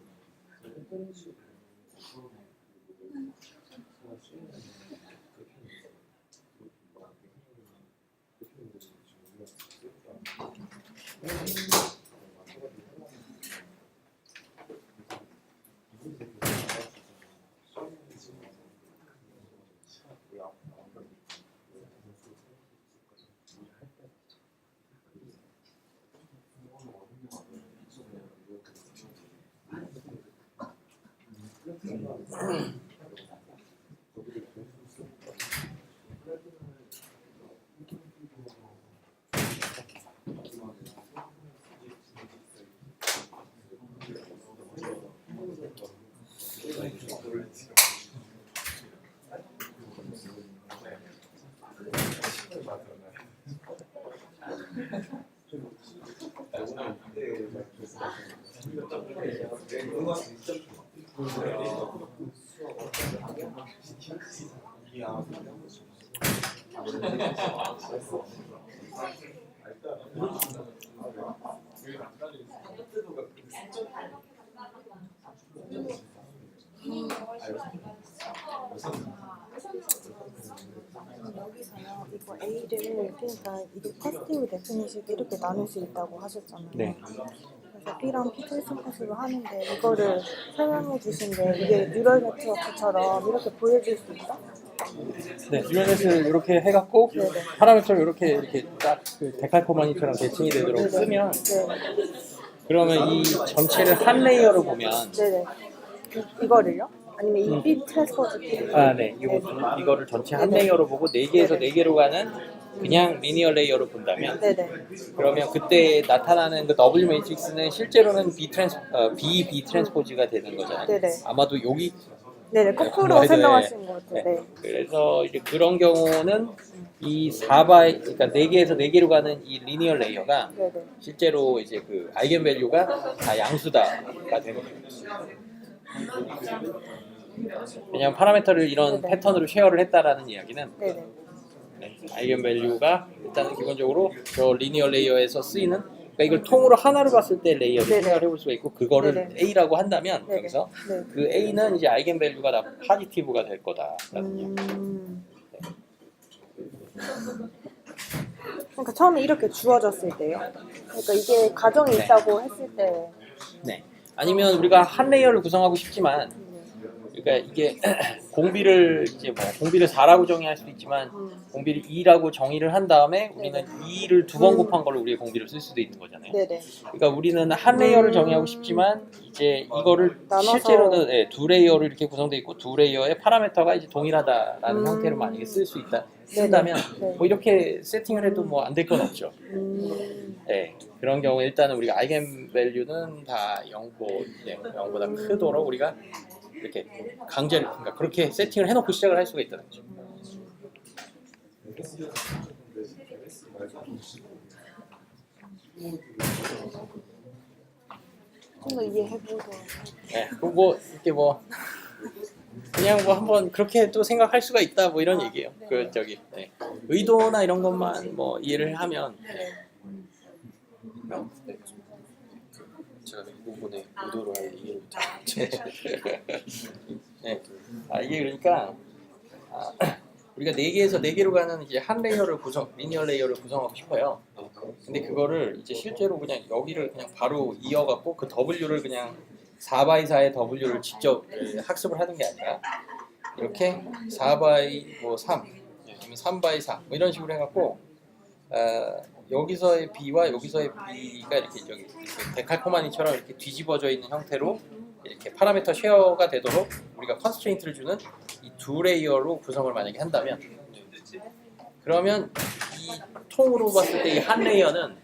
여기서요 이거 A를 그러니까 이게 포스티브 데피니션 이렇게 나눌 수 있다고 하셨잖아요. 네. 그래서 B랑 P 트레이싱 컷으로 하는데 이거를 설명해 주신데 이게 뉴럴 네트워크처럼 이렇게 보여줄 수 있다? 네, 뉴럴넷을 이렇게 해갖고 네네. 파라미터를 이렇게 딱 그 데칼코마니처럼 대칭이 되도록 네네. 쓰면 네. 그러면 이 전체를 한 레이어로 보면 네네. 이거를요? 아니면 이 B 트랜스포즈 네, 이거를 전체 한 레이어로 보고 4개에서 4개로 가는 그냥 리니어 레이어로 본다면 네네. 그러면 그때 나타나는 그 W 매트릭스는 실제로는 B 트랜스포즈가 되는 거잖아요. 네네. 아마도 여기 네네. 거꾸로 설명하시는 것 같아요. 네. 그래서 이제 그런 경우는 이 4바이 그러니까 4개에서 4개로 가는 이 리니어 레이어가 네네. 실제로 이제 그 아이겐 밸류가 다 양수다가 되는 거예요. 왜냐하면 파라미터를 이런 네네. 패턴으로 쉐어를 했다라는 이야기는 네네. 아이겐 밸류가 일단은 기본적으로 저 리니어 레이어에서 쓰이는 그러니까 이걸 통으로 하나로 봤을 때 레이어를 네네. 생각을 해볼 수가 있고 그거를 네네. A라고 한다면 네네. 여기서 네. 그 A는 이제 아이겐 밸류가 다 포지티브가 될 거다라는 이야기. 그러니까 처음에 이렇게 주어졌을 때요. 그러니까 이게 가정이 네. 있다고 했을 때. 네. 아니면 우리가 한 레이어를 구성하고 싶지만 그러니까 이게 공비를 이제 뭐 공비를 4라고 정의할 수도 있지만 공비를 2라고 정의를 한 다음에 우리는 2를 2번 곱한 걸로 우리의 공비를 쓸 수도 있는 거잖아요. 네네. 그러니까 우리는 한 레이어를 정의하고 싶지만 이제 이거를 나눠서. 실제로는 네, 두 레이어로 이렇게 구성되어 있고 두 레이어의 파라미터가 이제 동일하다라는 형태로 만약에 쓸 수 있다 쓴다면 네. 뭐 이렇게 세팅을 해도 뭐 안 될 건 없죠. 네, 그런 경우 일단은 우리가 아이겐 밸류는 다 0보다 크도록 우리가 이렇게 강제를 그러니까 그렇게 세팅을 해놓고 시작을 할 수가 있다는 거죠. 좀 더 이해해보고. 네, 뭐 이렇게 뭐 그냥 뭐 한번 그렇게 또 생각할 수가 있다 뭐 이런 얘기예요. 그 저기 네. 의도나 이런 것만 뭐 이해를 하면 네. 제가 이 부분에 의도를 이해를 못해요. 네. 이게 그러니까 우리가 4개에서 4개로 가는 이제 한 레이어를 리니어 레이어를 구성하고 싶어요. 근데 그거를 이제 실제로 그냥 여기를 그냥 바로 이어갖고 그 W를 그냥 4x4의 W를 직접 학습을 하는 게 아니라 이렇게 4x 뭐 3, 아니면 3x4 뭐 이런 식으로 해갖고 여기서의 B와 여기서의 B가 이렇게 저기 데칼코마니처럼 이렇게 뒤집어져 있는 형태로 이렇게 파라미터 쉐어가 되도록 우리가 컨스트레인트를 주는 이 두 레이어로 구성을 만약에 한다면 그러면 이 통으로 봤을 때 이 한 레이어는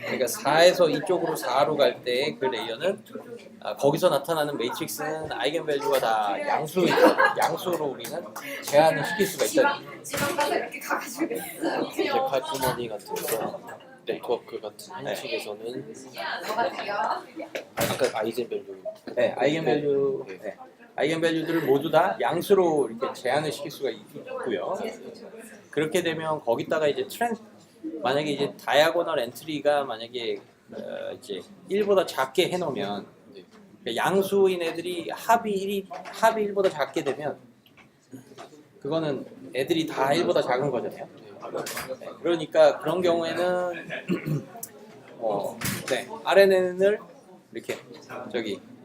그러니까 4에서 이쪽으로 4로 갈 때 그 레이어는 거기서 나타나는 매트릭스는 아이겐 밸류가 다 양수로 우리는 제한을 시킬 수가 있다는 지방 가서 이렇게 가가지고 데칼코마니 같은 거 네트워크 같은 형식에서는 아까 아이젠 밸류 네, 아이겐 밸류 아이겐 밸류들을 모두 다 양수로 이렇게 제한을 시킬 수가 있고요. 그렇게 되면 거기다가 이제 만약에 이제 다이아고널 엔트리가 만약에 이제 1보다 작게 해놓으면 그러니까 양수인 애들이 합이 1보다 작게 되면 그거는 애들이 다 1보다 작은 거잖아요. 네, 그러니까 그런 경우에는 네, RNN을 이렇게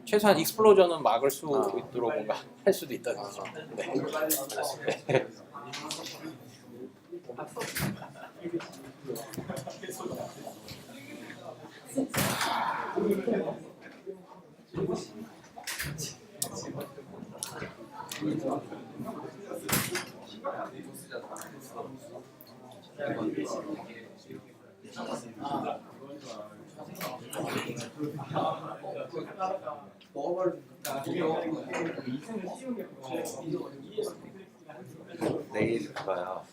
최소한 익스플로전은 막을 수 있도록 뭔가 할 수도 있다는 거죠. 네. 네. 내일 그거요.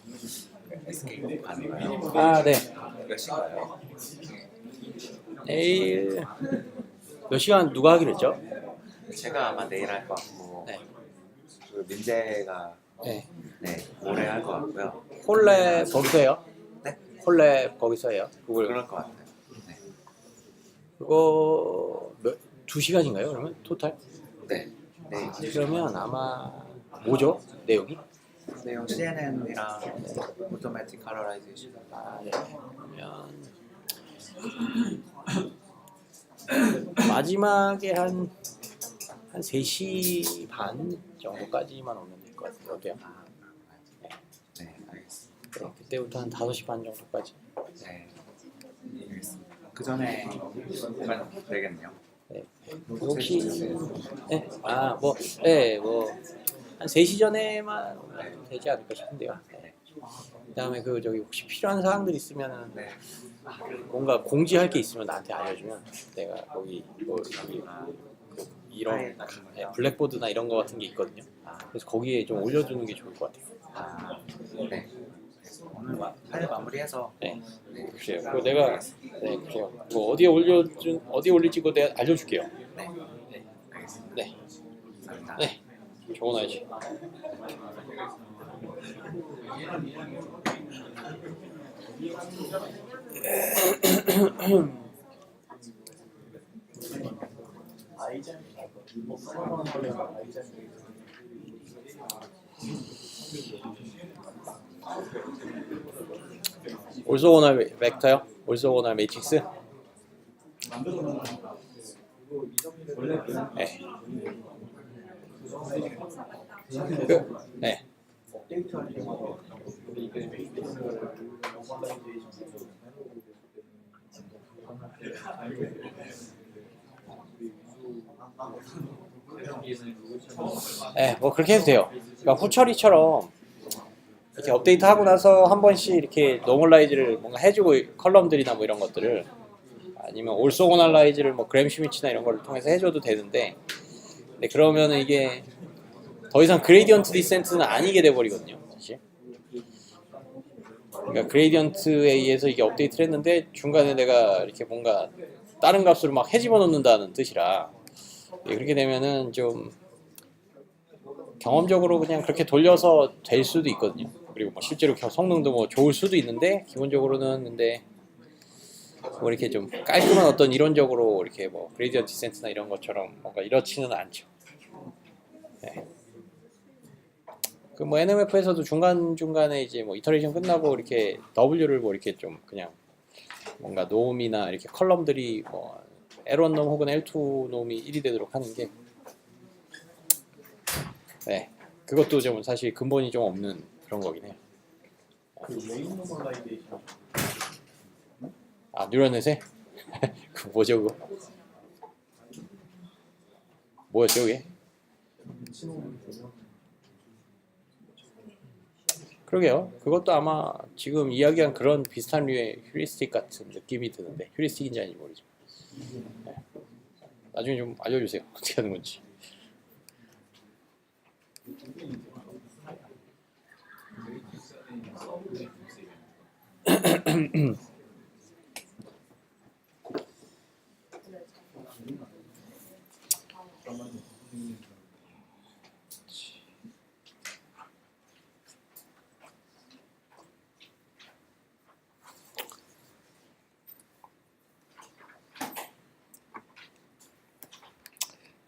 SK 가는가요? 아, 네. 몇 시인가요? 내일 몇 시간 누가 하기로 했죠? 제가 아마 내일 할 것 같고 네. 그 민재가 네. 모레 할 것 같고요. 콜랩 거기서 해요? 네? 콜랩 거기서 해요? 구글. 그럴 것 같아요. 네. 그거 2시간인가요? 그러면 토탈? 네. 내일 그러면 아마 뭐죠? 내용이? 내용 CNN이랑 오토매틱 칼러라이제이션. 아, 네. 그러면 마지막에 한 3시 반 정도까지만 오면 될 것 같아요. 어때요? 네, 알겠습니다. 네, 그때부터 한 5시 반 정도까지. 네, 알겠습니다. 그 전에 오면 되겠네요. 네. 혹시 네, 한 3시 전에만 오면 되지 않을까 싶은데요. 네. 그다음에 혹시 필요한 사항들 있으면은 네. 뭔가 공지할 게 있으면 나한테 알려주면 내가 거기 이런 블랙보드나 이런 거 같은 게 있거든요. 그래서 거기에 좀 올려주는 게 좋을 것 같아요. 아, 네. 오늘 파일 마무리해서 네, 그래요. 그거 내가 그래요. 그거 어디에 올릴지 그거 내가 알려줄게요. 네, 알겠습니다. 네, 감사합니다. 네, 적어놔야지. 올소고날 벡터요? 올소고날 매트릭스? 네. 네. 네, 뭐 그렇게 해도 돼요. 그러니까 후처리처럼 이렇게 업데이트하고 나서 한 번씩 이렇게 노멀라이즈를 뭔가 해주고 컬럼들이나 뭐 이런 것들을 아니면 올소고날라이즈를 뭐 그램 슈미치나 이런 걸 통해서 해줘도 되는데 네, 그러면은 이게 더 이상 그레이디언트 디센트는 아니게 돼버리거든요. 사실. 그러니까 그레이디언트에 의해서 이게 업데이트를 했는데 중간에 내가 이렇게 뭔가 다른 값으로 막 해집어 놓는다는 뜻이라 예, 그렇게 되면은 좀 경험적으로 그냥 그렇게 돌려서 될 수도 있거든요. 그리고 뭐 실제로 성능도 뭐 좋을 수도 있는데 기본적으로는 근데 뭐 이렇게 좀 깔끔한 어떤 이론적으로 이렇게 뭐 그레이디언트 디센트나 이런 것처럼 뭔가 이렇지는 않죠. 네. 그 뭐 NMF에서도 중간중간에 이제 뭐 이터레이션 끝나고 이렇게 W를 뭐 이렇게 좀 그냥 뭔가 놈이나 이렇게 컬럼들이 뭐 L1 놈 혹은 L2 놈이 1이 되도록 하는 게 네. 그것도 좀 사실 근본이 좀 없는 그런 거긴 해요. 아, 뉴럴넷에? 그 뭐죠 그거? 뭐였죠 그게? 그러게요. 그것도 아마 지금 이야기한 그런 비슷한 류의 휴리스틱 같은 느낌이 드는데 휴리스틱인지 아닌지 모르죠. 네. 나중에 좀 알려주세요. 어떻게 하는 건지.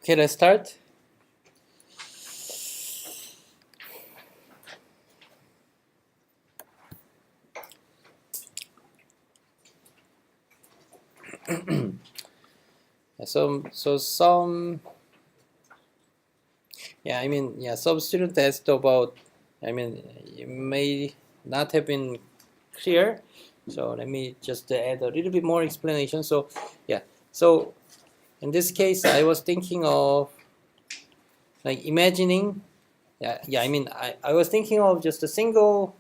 Okay, let's start. Some some student asked about, it may not have been clear, so let me just add a little bit more explanation. So in this case I was thinking of like imagining, I was thinking of just a single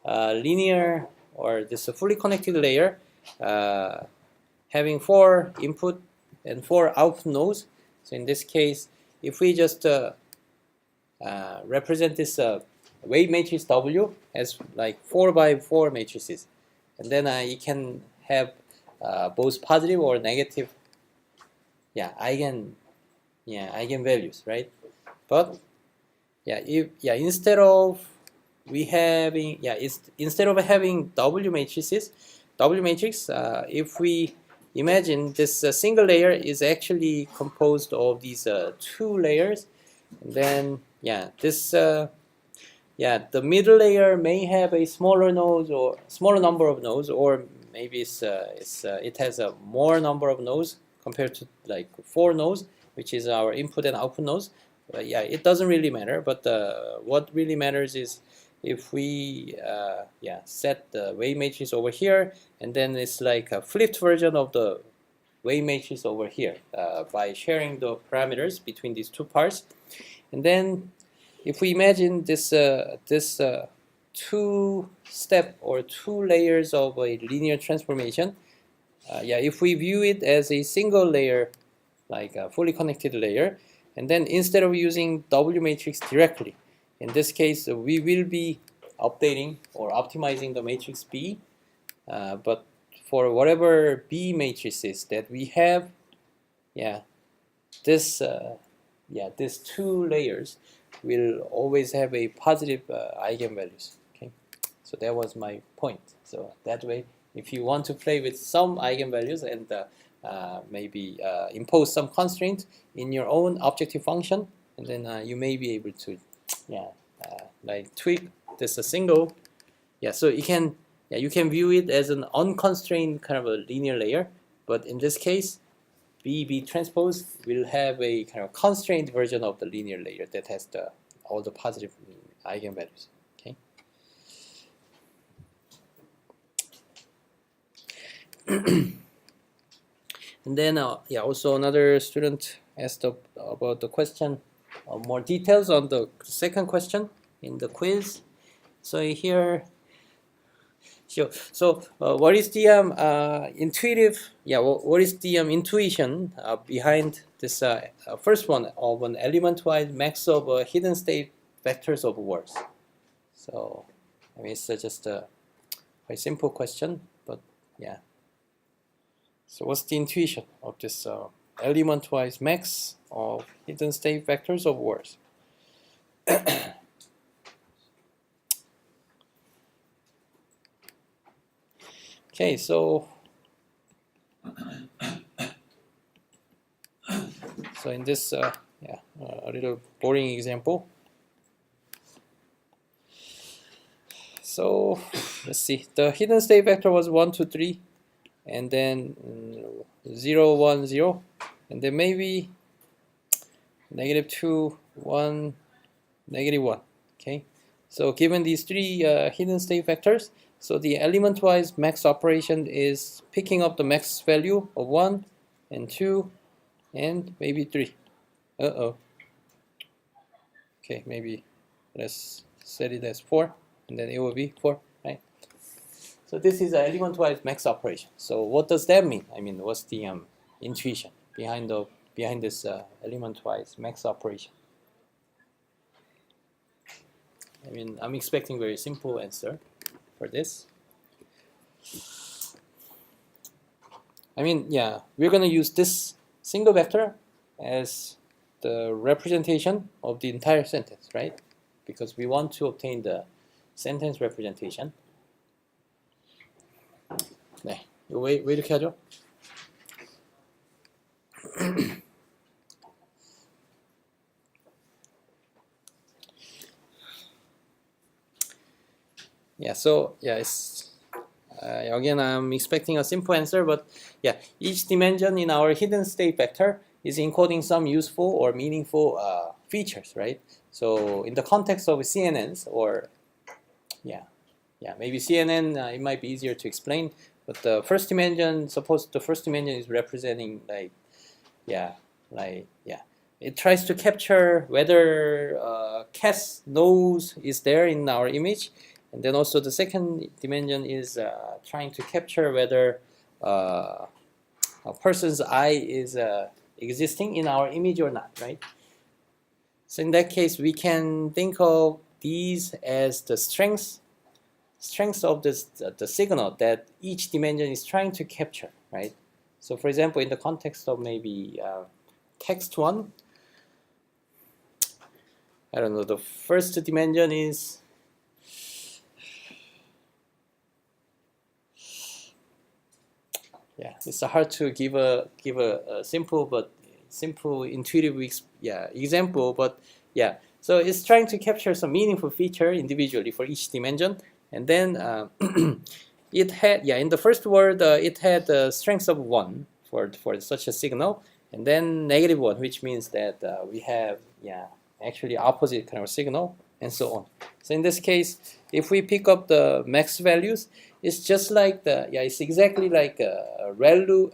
linear or this a fully connected layer having 4 input and 4 output nodes. So in this case, if we just represent this wave matrix W as like 4 by 4 matrices, and then you can have both positive or negative eigenvalues, right? But instead of having W matrices, if we imagine this single layer is actually composed of these 2 layers, and then the middle layer may have a smaller nodes or smaller number of nodes, or maybe it has a more number of nodes compared to like 4 nodes, which is our input and output nodes. It doesn't really matter, but what really matters is if we set the wave matrix over here, and then it's like a flipped version of the wave matrix over here by sharing the parameters between these 2 parts. And then if we imagine this 2-step or 2 layers of a linear transformation, if we view it as a single layer, like a fully connected layer, and then instead of using W matrix directly, in this case we will be updating or optimizing the matrix B, but for whatever B matrices that we have, these 2 layers will always have a positive eigenvalues. Okay, so that was my point. So that way, if you want to play with some eigenvalues and maybe impose some constraint in your own objective function, and then you may be able to like tweak this a single. So you can view it as an unconstrained kind of a linear layer, but in this case B transpose will have a kind of constrained version of the linear layer that has all the positive eigenvalues. Okay. And then also another student asked about the question, more details on the second question in the quiz. So here, sure. So what is the intuitive? What is the intuition behind this first one of an element-wise max of hidden state vectors of words? So it's just a quite simple question, but So what's the intuition of this element-wise max of hidden state vectors of words? Okay, so in this a little boring example. So let's see. The hidden state vector was 1, 2, 3, and then 0, 1, 0, and then maybe -2, 1, -1. Okay. So given these 3 hidden state vectors, so the element-wise max operation is picking up the max value of 1 and 2 and maybe 3. Okay, maybe let's set it as 4, and then it will be 4, right? So this is an element-wise max operation. So what does that mean? What's the intuition behind this element-wise max operation? I'm expecting very simple answer for this. We're going to use this single vector as the representation of the entire sentence, right? Because we want to obtain the sentence representation. 네, 왜 이렇게 하죠? yeah, so yeah, it's again I'm expecting a simple answer, but yeah, each dimension in our hidden state vector is encoding some useful or meaningful features, right? So in the context of CNNs, or yeah, maybe CNN, it might be easier to explain. But the first dimension, suppose the first dimension is representing it tries to capture whether cat's nose is there in our image, and then also the second dimension is trying to capture whether a person's eye is existing in our image or not, right? So in that case, we can think of these as the strengths of the signal that each dimension is trying to capture, right? So for example, in the context of maybe text 1, I don't know, the first dimension is it's hard to give a simple intuitive example, but yeah, so it's trying to capture some meaningful feature individually for each dimension, and then it had in the first word it had the strength of 1 for such a signal, and then -1, which means that we have actually opposite kind of signal, and so on. So in this case, if we pick up the max values, it's just like it's exactly like a ReLU,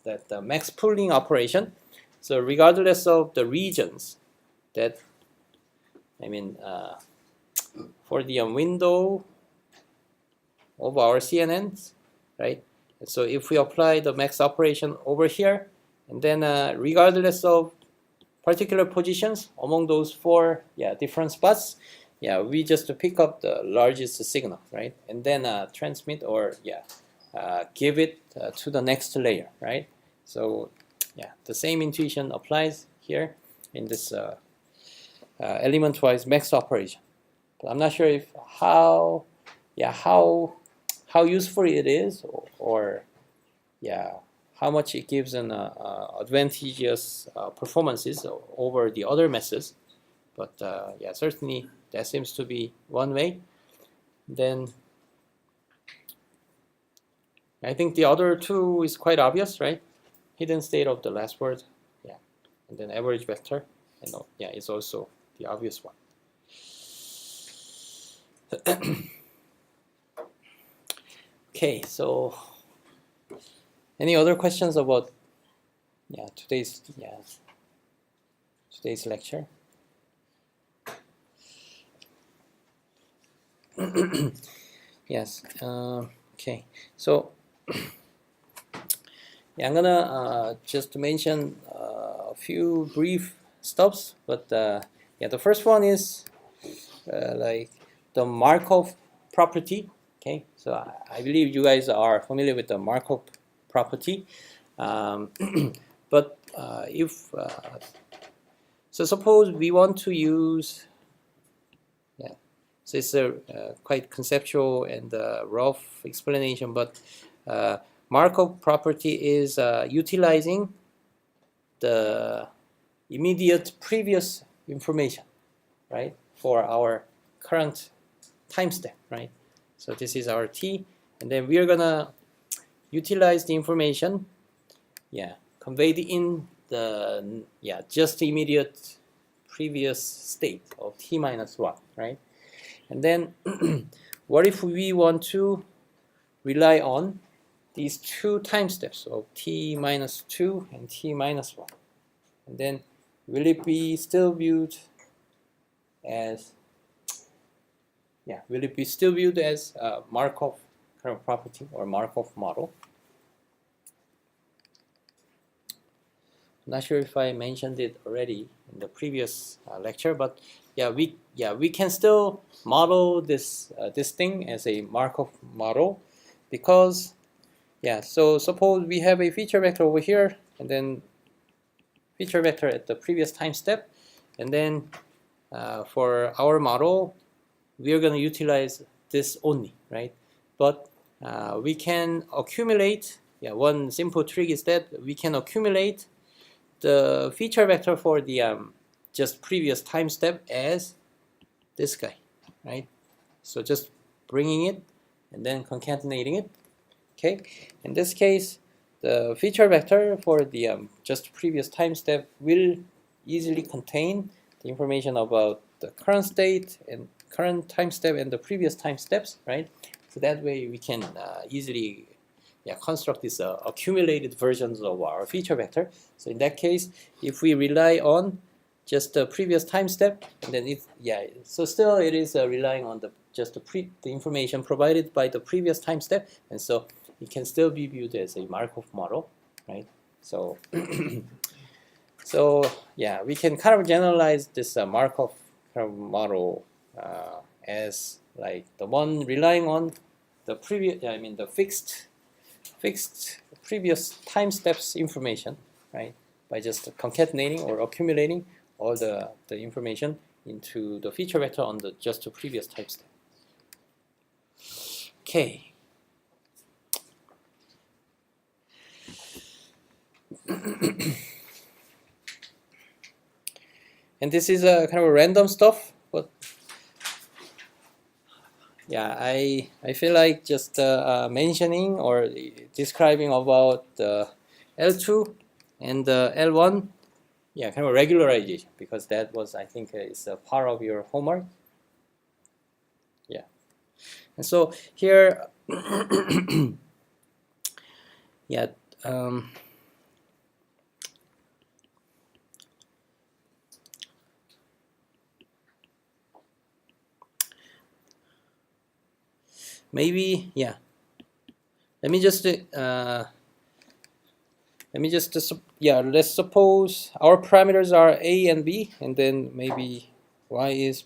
that the max pooling operation. So regardless of the regions that, for the window of our CNNs, right? So if we apply the max operation over here, and then regardless of particular positions among those 4 different spots, we just pick up the largest signal, right? And then transmit or give it to the next layer, right? So the same intuition applies here in this element-wise max operation. But I'm not sure if how useful it is, or how much it gives an advantageous performances over the other methods. But certainly that seems to be one way. Then I think the other two is quite obvious, right? Hidden state of the last word, and then average vector, and it's also the obvious one. Okay, so any other questions about today's lecture? Yes. Okay. So I'm gonna just mention a few brief stuffs, but the first one is like the Markov property. Okay, so I believe you guys are familiar with the Markov property, but so suppose we want to use so it's a quite conceptual and rough explanation, but Markov property is utilizing the immediate previous information, right, for our current time step, right? So this is our t, and then we are gonna utilize the information, conveyed in the just the immediate previous state of t minus 1, right? And then what if we want to rely on these 2 time steps of t minus 2 and t minus 1? And then will it be still viewed as Markov kind of property or Markov model? I'm not sure if I mentioned it already in the previous lecture, but we can still model this thing as a Markov model, because so suppose we have a feature vector over here, and then feature vector at the previous time step, and then for our model we are going to utilize this only, right? But we can accumulate, one simple trick is that we can accumulate the feature vector for the just previous time step as this guy, right? So just bringing it and then concatenating it. Okay, in this case, the feature vector for the just previous time step will easily contain the information about the current state and current time step and the previous time steps, right? So that way we can easily construct these accumulated versions of our feature vector. So in that case, if we rely on just the previous time step, and then so still it is relying on the information provided by the previous time step, and so it can still be viewed as a Markov model, right? So so yeah, we can kind of generalize this Markov kind of model as like the one relying on the previous, the fixed previous time steps information, right? By just concatenating or accumulating all the information into the feature vector on the just the previous time step. Okay. And this is a kind of a random stuff, but yeah, I feel like just mentioning or describing about the L2 and the L1, kind of regularization, because that was, I think, is a part of your homework. Yeah, and so here, maybe let's suppose our parameters are a and b, and then maybe y is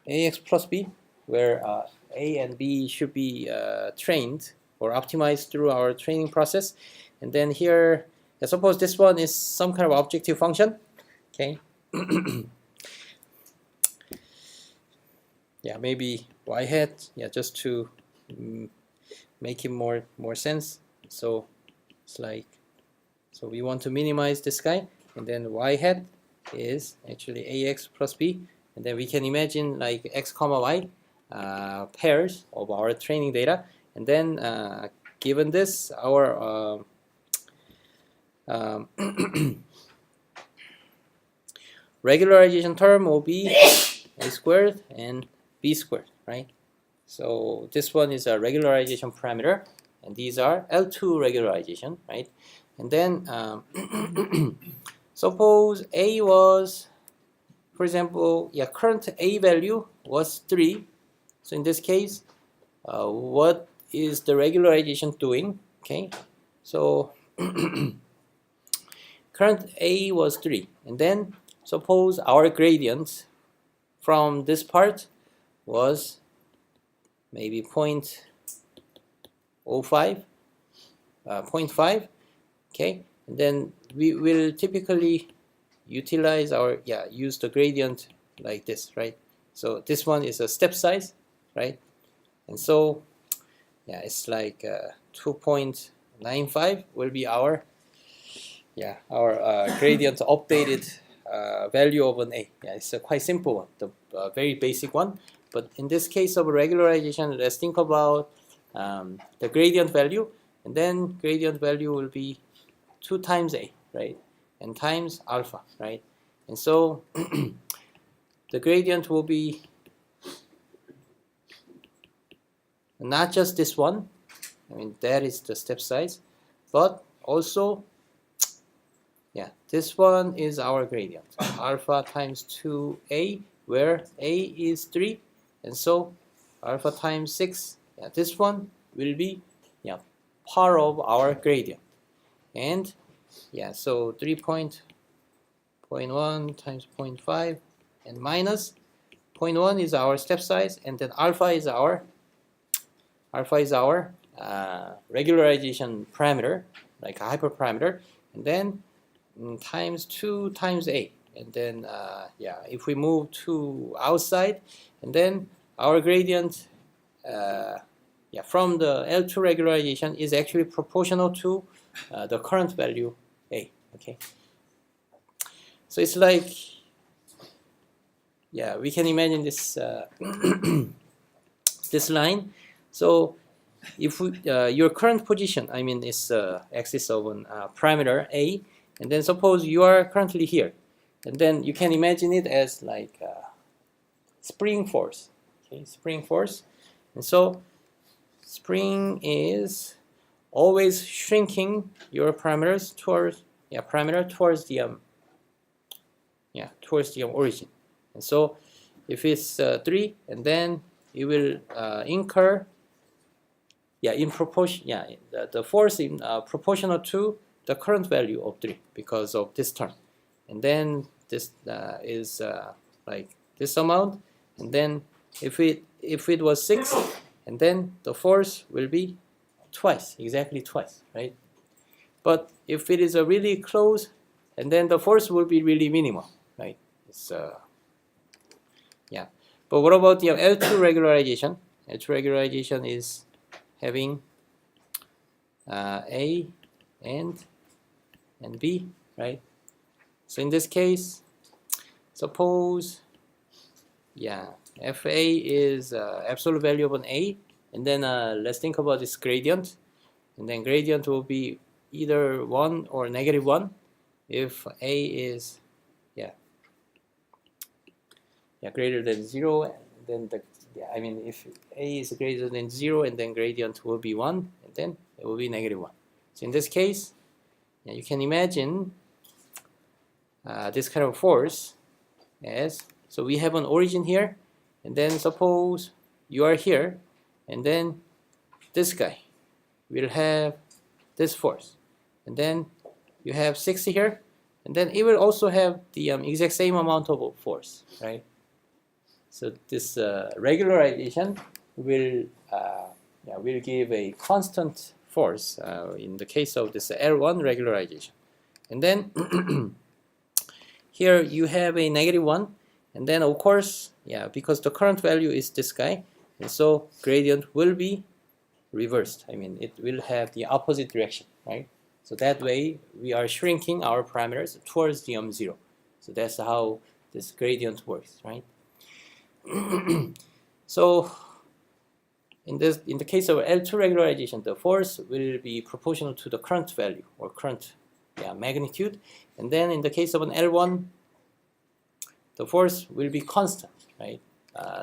ax plus b, where a and b should be trained or optimized through our training process. And then here, let's suppose this one is some kind of objective function. Okay. Maybe y hat, just to make it more sense. So it's like, so we want to minimize this guy, and then y hat is actually ax plus b, and then we can imagine like x comma y pairs of our training data, and then given this, our regularization term will be a squared and b squared, right? So this one is a regularization parameter, and these are L2 regularization, right? And then suppose a was, for example, current a value was 3. So in this case, what is the regularization doing? Okay, so current a was 3, and then suppose our gradient from this part was maybe 0.05, 0.5, okay, and then we will typically utilize our use the gradient like this, right? So this one is a step size, right? And so it's like 2.95 will be our gradient updated value of an a. It's a quite simple one, the very basic one. But in this case of regularization, let's think about the gradient value, and then gradient value will be 2 times a, right? And times alpha, right? And so the gradient will be not just this one, that is the step size, but also this one is our gradient, alpha times 2a, where a is 3, and so alpha times 6, this one will be part of our gradient. And so 3.1 times 0.5 and minus 0.1 is our step size, and then alpha is our regularization parameter, like a hyperparameter, and then times 2 times a, and then if we move to outside, and then our gradient from the L2 regularization is actually proportional to the current value a. Okay, so it's like we can imagine this this line. So if we, your current position, I mean, is axis of an parameter A, and then suppose you are currently here, and then you can imagine it as like spring force. Okay, spring force, and so spring is always shrinking your parameters towards parameter towards the towards the origin. And so if it's 3, and then you will incur in proportion the force in proportional to the current value of 3 because of this term. And then this is like this amount, and then if it was 6, and then the force will be twice, exactly twice, right? But if it is a really close, and then the force will be really minimal, right? It's But what about the L2 regularization? L2 regularization is having A and B, right? So in this case, suppose FA is absolute value of an A, and then let's think about this gradient, and then gradient will be either 1 or -1 if A is greater than 0, and then if A is greater than 0, and then gradient will be 1, and then it will be -1. So in this case, you can imagine this kind of force as, so we have an origin here, and then suppose you are here, and then this guy will have this force, and then you have 60 here, and then it will also have the exact same amount of force, right? So this regularization will give a constant force in the case of this L1 regularization. And then here you have a -1, and then of course, because the current value is this guy, and so gradient will be reversed. I mean, it will have the opposite direction, right? So that way we are shrinking our parameters towards the 0. So that's how this gradient works, right? So in the case of L2 regularization, the force will be proportional to the current value or current magnitude, and then in the case of an L1, the force will be constant, right?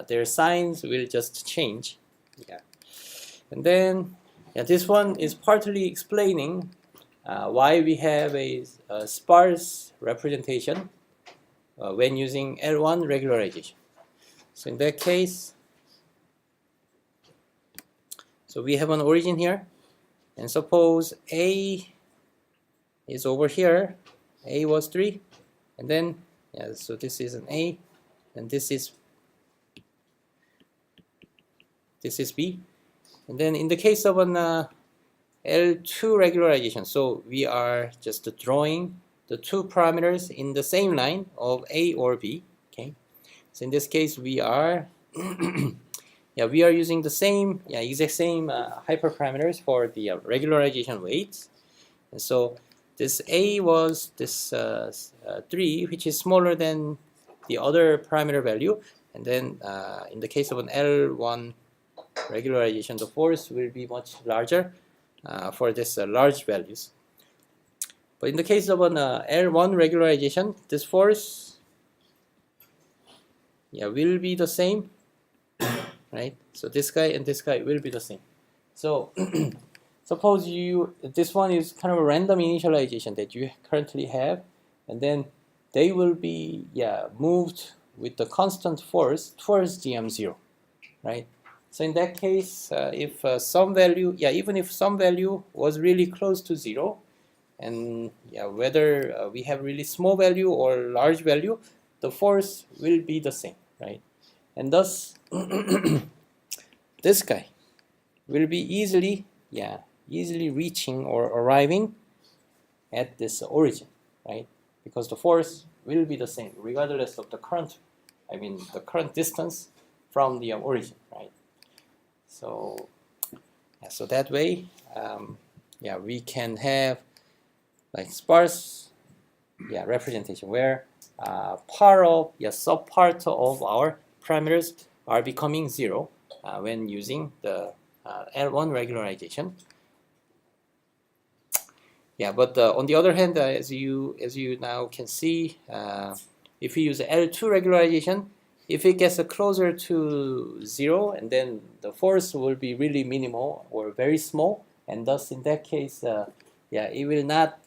Their signs will just change, and then this one is partly explaining why we have a sparse representation when using L1 regularization. So in that case, so we have an origin here, and suppose A is over here, A was 3, and then so this is an A, and this is B, and then in the case of an L2 regularization, so we are just drawing the two parameters in the same line of A or B. Okay, so in this case we are we are using the same exact same hyperparameters for the regularization weights, and so this A was this 3, which is smaller than the other parameter value, and then in the case of an L1 regularization, the force will be much larger for this large values. But in the case of an L1 regularization, this force will be the same, right? So this guy and this guy will be the same. So suppose this one is kind of a random initialization that you currently have, and then they will be moved with the constant force towards the 0, right? So in that case, if some value, even if some value was really close to 0, and whether we have really small value or large value, the force will be the same, right? And thus this guy will be easily reaching or arriving at this origin, right? Because the force will be the same regardless of the current, the current distance from the origin, right? So so that way we can have like sparse representation where part of subpart of our parameters are becoming 0, when using the L1 regularization. Yeah, but on the other hand, as you now can see, if we use L2 regularization, if it gets closer to 0, and then the force will be really minimal or very small, and thus in that case, it will not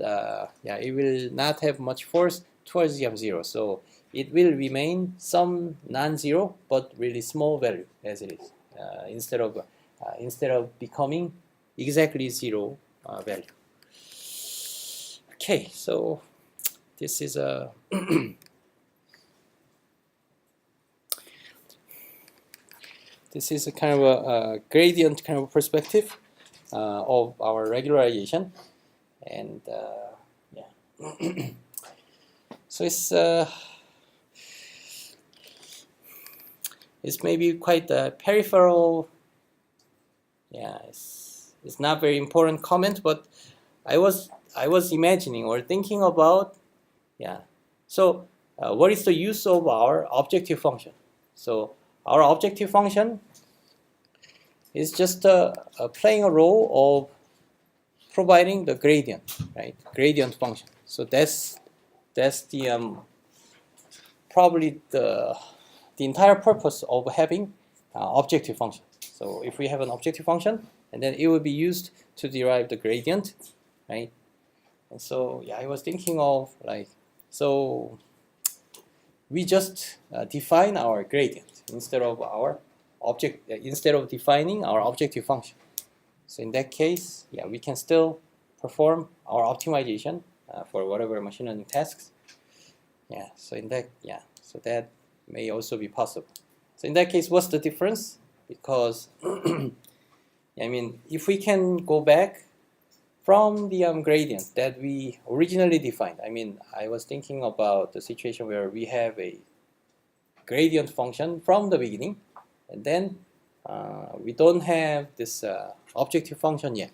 have much force towards the 0. So it will remain some non-zero but really small value as it is, instead of becoming exactly 0 value. Okay, so this is a this is a kind of a gradient kind of perspective of our regularization, and so it's maybe quite a peripheral. Yeah, it's not very important comment, but I was imagining or thinking about, so what is the use of our objective function? So our objective function is just playing a role of providing the gradient, right? Gradient function. So that's the probably the entire purpose of having objective function. So if we have an objective function, and then it will be used to derive the gradient, right? And so I was thinking of so we just define our gradient instead of defining our objective function. So in that case, we can still perform our optimization for whatever machine learning tasks. So in that, so that may also be possible. So in that case, what's the difference? Because if we can go back from the gradient that we originally defined, I was thinking about the situation where we have a gradient function from the beginning, and then we don't have this objective function yet.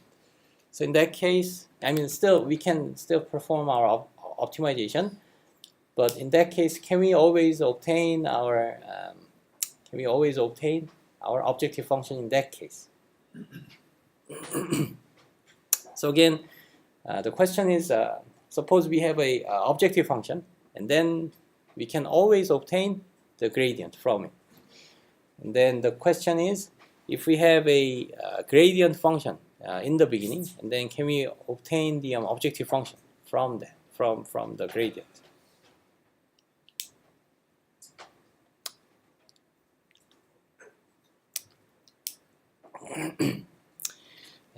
So in that case, we can still perform our optimization, but in that case, can we always obtain our objective function in that case? So again, the question is, suppose we have a objective function, and then we can always obtain the gradient from it. And then the question is, if we have a gradient function in the beginning, and then can we obtain the objective function from that, from the gradient?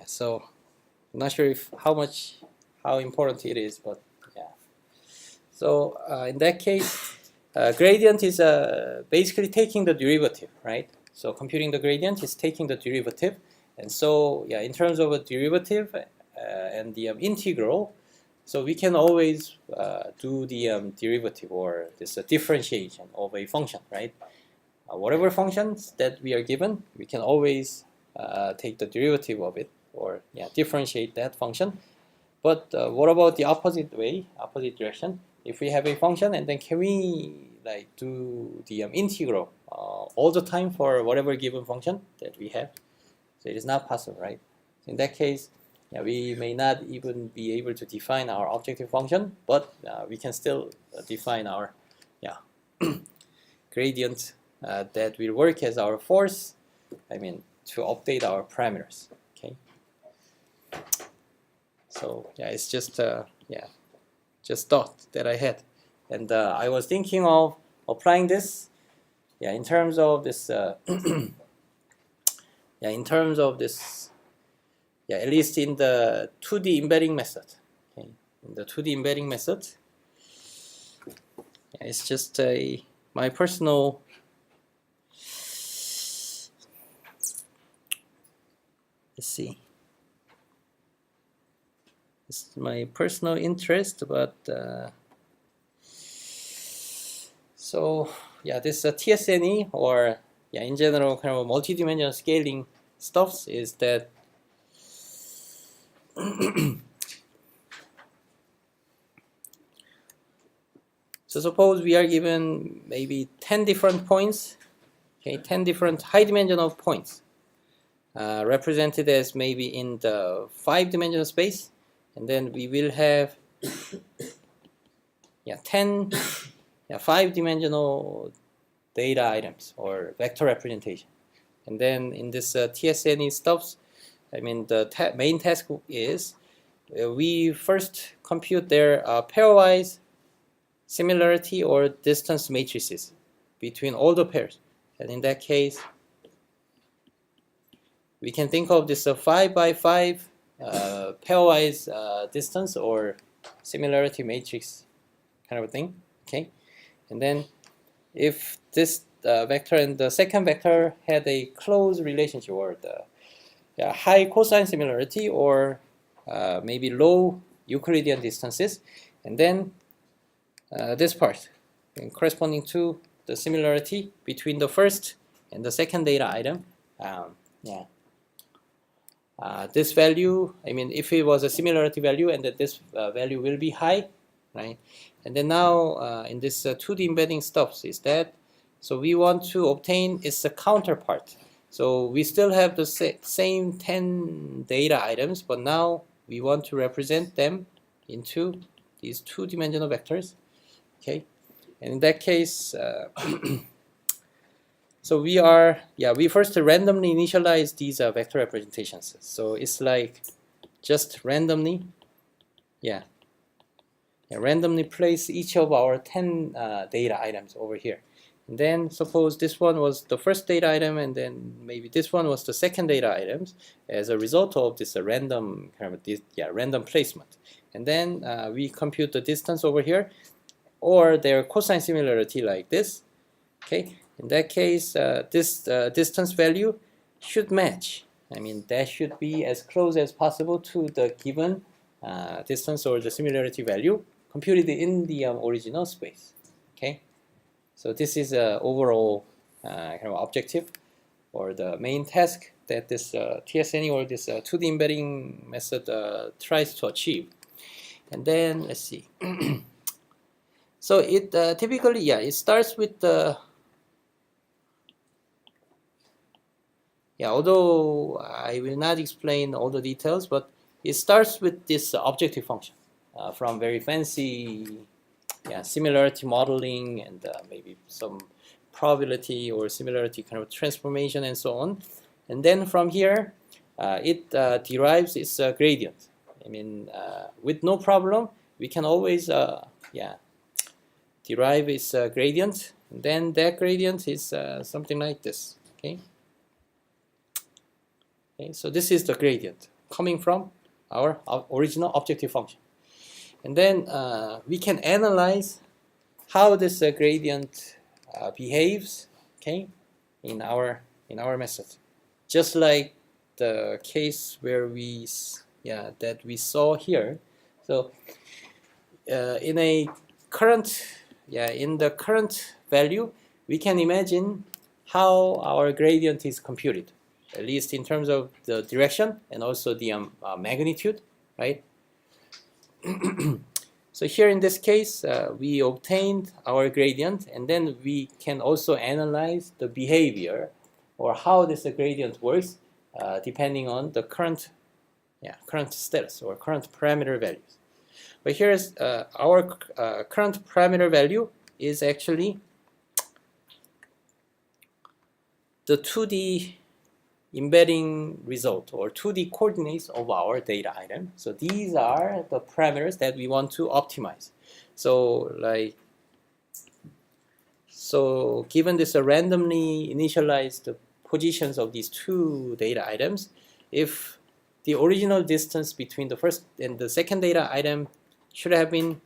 So I'm not sure how important it is, but so in that case, gradient is basically taking the derivative, right? So computing the gradient is taking the derivative, and so in terms of a derivative and the integral, so we can always do the derivative or this differentiation of a function, right? Whatever functions that we are given, we can always take the derivative of it, or differentiate that function. But what about the opposite direction? If we have a function, and then can we do the integral all the time for whatever given function that we have? So it is not possible, right? So in that case, we may not even be able to define our objective function, but we can still define our gradient that will work as our force, to update our parameters. Okay. So it's just thought that I had, and I was thinking of applying this, in terms of this, in terms of this, at least in the 2D embedding method. Okay, in the 2D embedding method, it's just my personal. Let's see. It's my personal interest, but so this TSNE, or in general kind of multidimensional scaling stuffs, is that so suppose we are given maybe 10 different points Okay, 10 different high-dimensional points represented as maybe in the 5-dimensional space, and then we will have 10 5-dimensional data items or vector representation. And then in this TSNE stuffs, I mean the main task is we first compute their pairwise similarity or distance matrices between all the pairs. And in that case, we can think of this 5 by 5 pairwise distance or similarity matrix kind of a thing. Okay, and then if this vector and the second vector had a close relationship or the high cosine similarity or maybe low Euclidean distances, and then this part corresponding to the similarity between the first and the second data item. This value, I mean, if it was a similarity value, and that this value will be high, right? And then now in this 2D embedding stuffs is that, so we want to obtain its counterpart. So we still have the same 10 data items, but now we want to represent them into these 2-dimensional vectors. Okay, and in that case, so we first randomly initialize these vector representations. So it's like just randomly, randomly place each of our 10 data items over here. And then suppose this one was the first data item, and then maybe this one was the second data items as a result of this random kind of random placement. And then we compute the distance over here, or their cosine similarity like this. Okay, in that case, this distance value should match. I mean, that should be as close as possible to the given distance or the similarity value computed in the original space. Okay, so this is overall kind of objective or the main task that this TSNE or this 2D embedding method tries to achieve. And then let's see. So it typically, it starts with the, although I will not explain all the details, but it starts with this objective function from very fancy similarity modeling and maybe some probability or similarity kind of transformation and so on. And then from here, it derives its gradient. I mean, with no problem, we can always derive its gradient. And then that gradient is something like this. Okay, so this is the gradient coming from our original objective function. And then we can analyze how this gradient behaves, okay, in our method, just like the case where we that we saw here. So in a current in the current value, we can imagine how our gradient is computed, at least in terms of the direction and also the magnitude, right? So here in this case, we obtained our gradient, and then we can also analyze the behavior or how this gradient works depending on the current status or current parameter values. But here's our current parameter value is actually the 2D embedding result or 2D coordinates of our data item. So these are the parameters that we want to optimize. So given this randomly initialized positions of these two data items, if the original distance between the first and the second data item should have been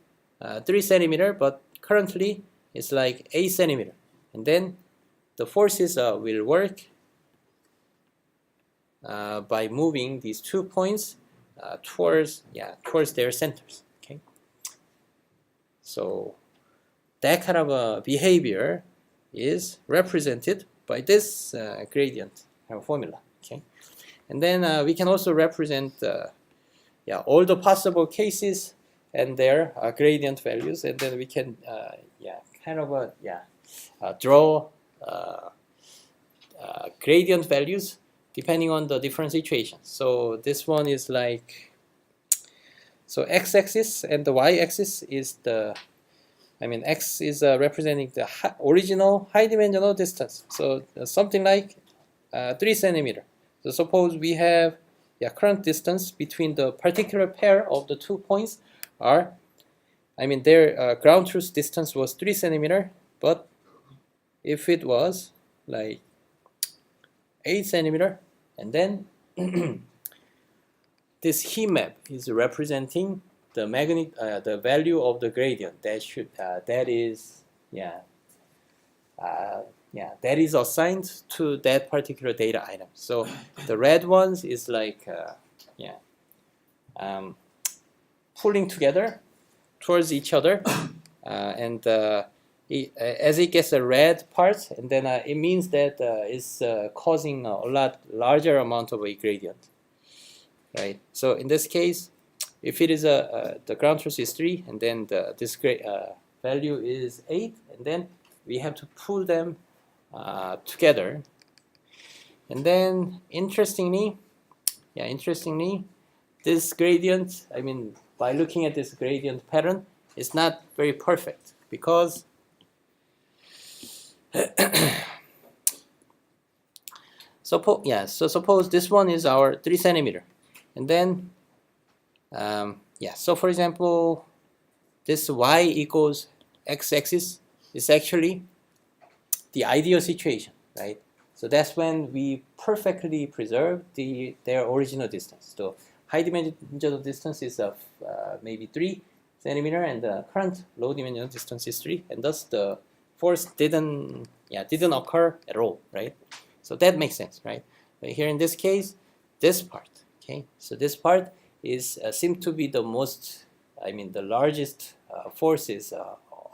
3 centimeter, but currently it's like 8 centimeter, and then the forces will work by moving these 2 points towards their centers. Okay, so that kind of a behavior is represented by this gradient formula. Okay, and then we can also represent all the possible cases and their gradient values, and then we can draw gradient values depending on the different situations. So this one is like, so x-axis and the y-axis is the, x is representing the original high-dimensional distance. So something like 3 centimeter. So suppose we have current distance between the particular pair of the 2 points are, their ground truth distance was 3 centimeter, but if it was like 8 centimeter, and then this heat map is representing the the value of the gradient that should that is that is assigned to that particular data item. So the red ones is like pulling together towards each other, and as it gets a red part, and then it means that it's causing a lot larger amount of a gradient, right? So in this case, if it is the ground truth is 3, and then this value is 8, and then we have to pull them together, and then interestingly, this gradient, by looking at this gradient pattern, it's not very perfect because suppose this one is our 3 centimeter, and then so for example, this y equals x-axis is actually the ideal situation, right? So that's when we perfectly preserve their original distance. So high dimensional distance is maybe 3 centimeter, and the current low dimensional distance is 3, and thus the force didn't occur at all, right? So that makes sense, right? But here in this case, this part, okay, so this part is seems to be the most, the largest forces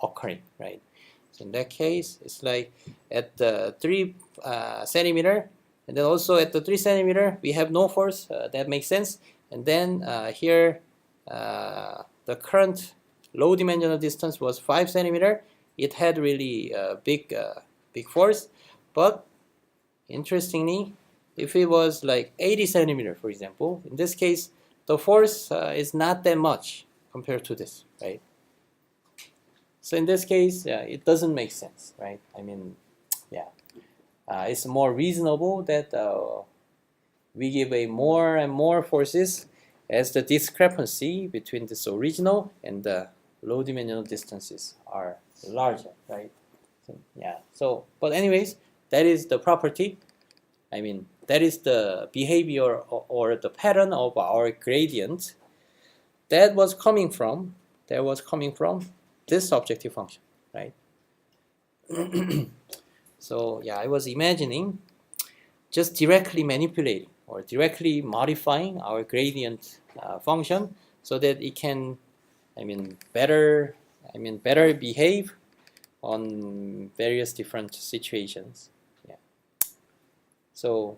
occurring, right? So in that case, it's like at the 3 centimeter, and then also at the 3 centimeter, we have no force. That makes sense. And then here, the current low dimensional distance was 5 centimeter. It had really big force, but interestingly, if it was like 80 centimeter, for example, in this case, the force is not that much compared to this, right? So in this case, it doesn't make sense, right? It's more reasonable that we give a more and more forces as the discrepancy between this original and the low dimensional distances are larger, right? So but anyways, that is the property. That is the behavior or the pattern of our gradient that was coming from this objective function, right? So I was imagining just directly manipulating or directly modifying our gradient function so that it can better behave on various different situations. So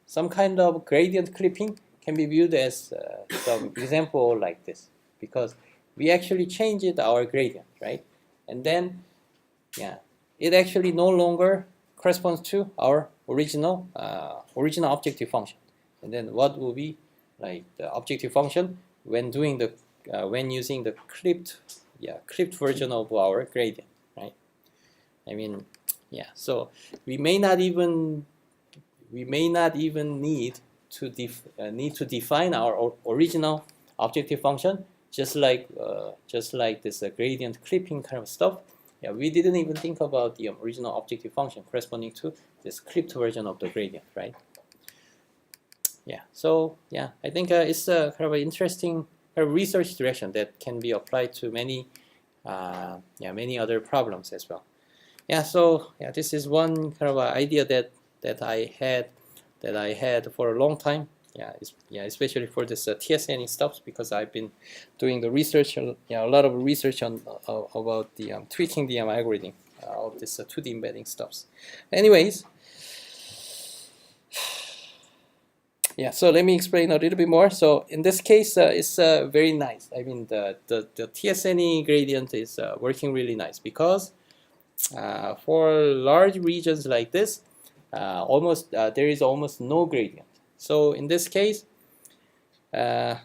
some kind of gradient clipping can be viewed as some example like this, because we actually changed our gradient, right? And then it actually no longer corresponds to our original objective function. And then what will be like the objective function when doing the when using the clipped version of our gradient, right? So we may not even need to define our original objective function, just like this gradient clipping kind of stuff. We didn't even think about the original objective function corresponding to this clipped version of the gradient, right? So I think it's a kind of an interesting research direction that can be applied to many other problems as well. So this is one kind of idea that I had for a long time. Especially for this TSNE stuff, because I've been doing the research, a lot of research on about the tweaking the algorithm of this 2D embedding stuffs. Anyways, so let me explain a little bit more. So in this case, it's very nice. The TSNE gradient is working really nice because for large regions like this, there is almost no gradient. So in this case, we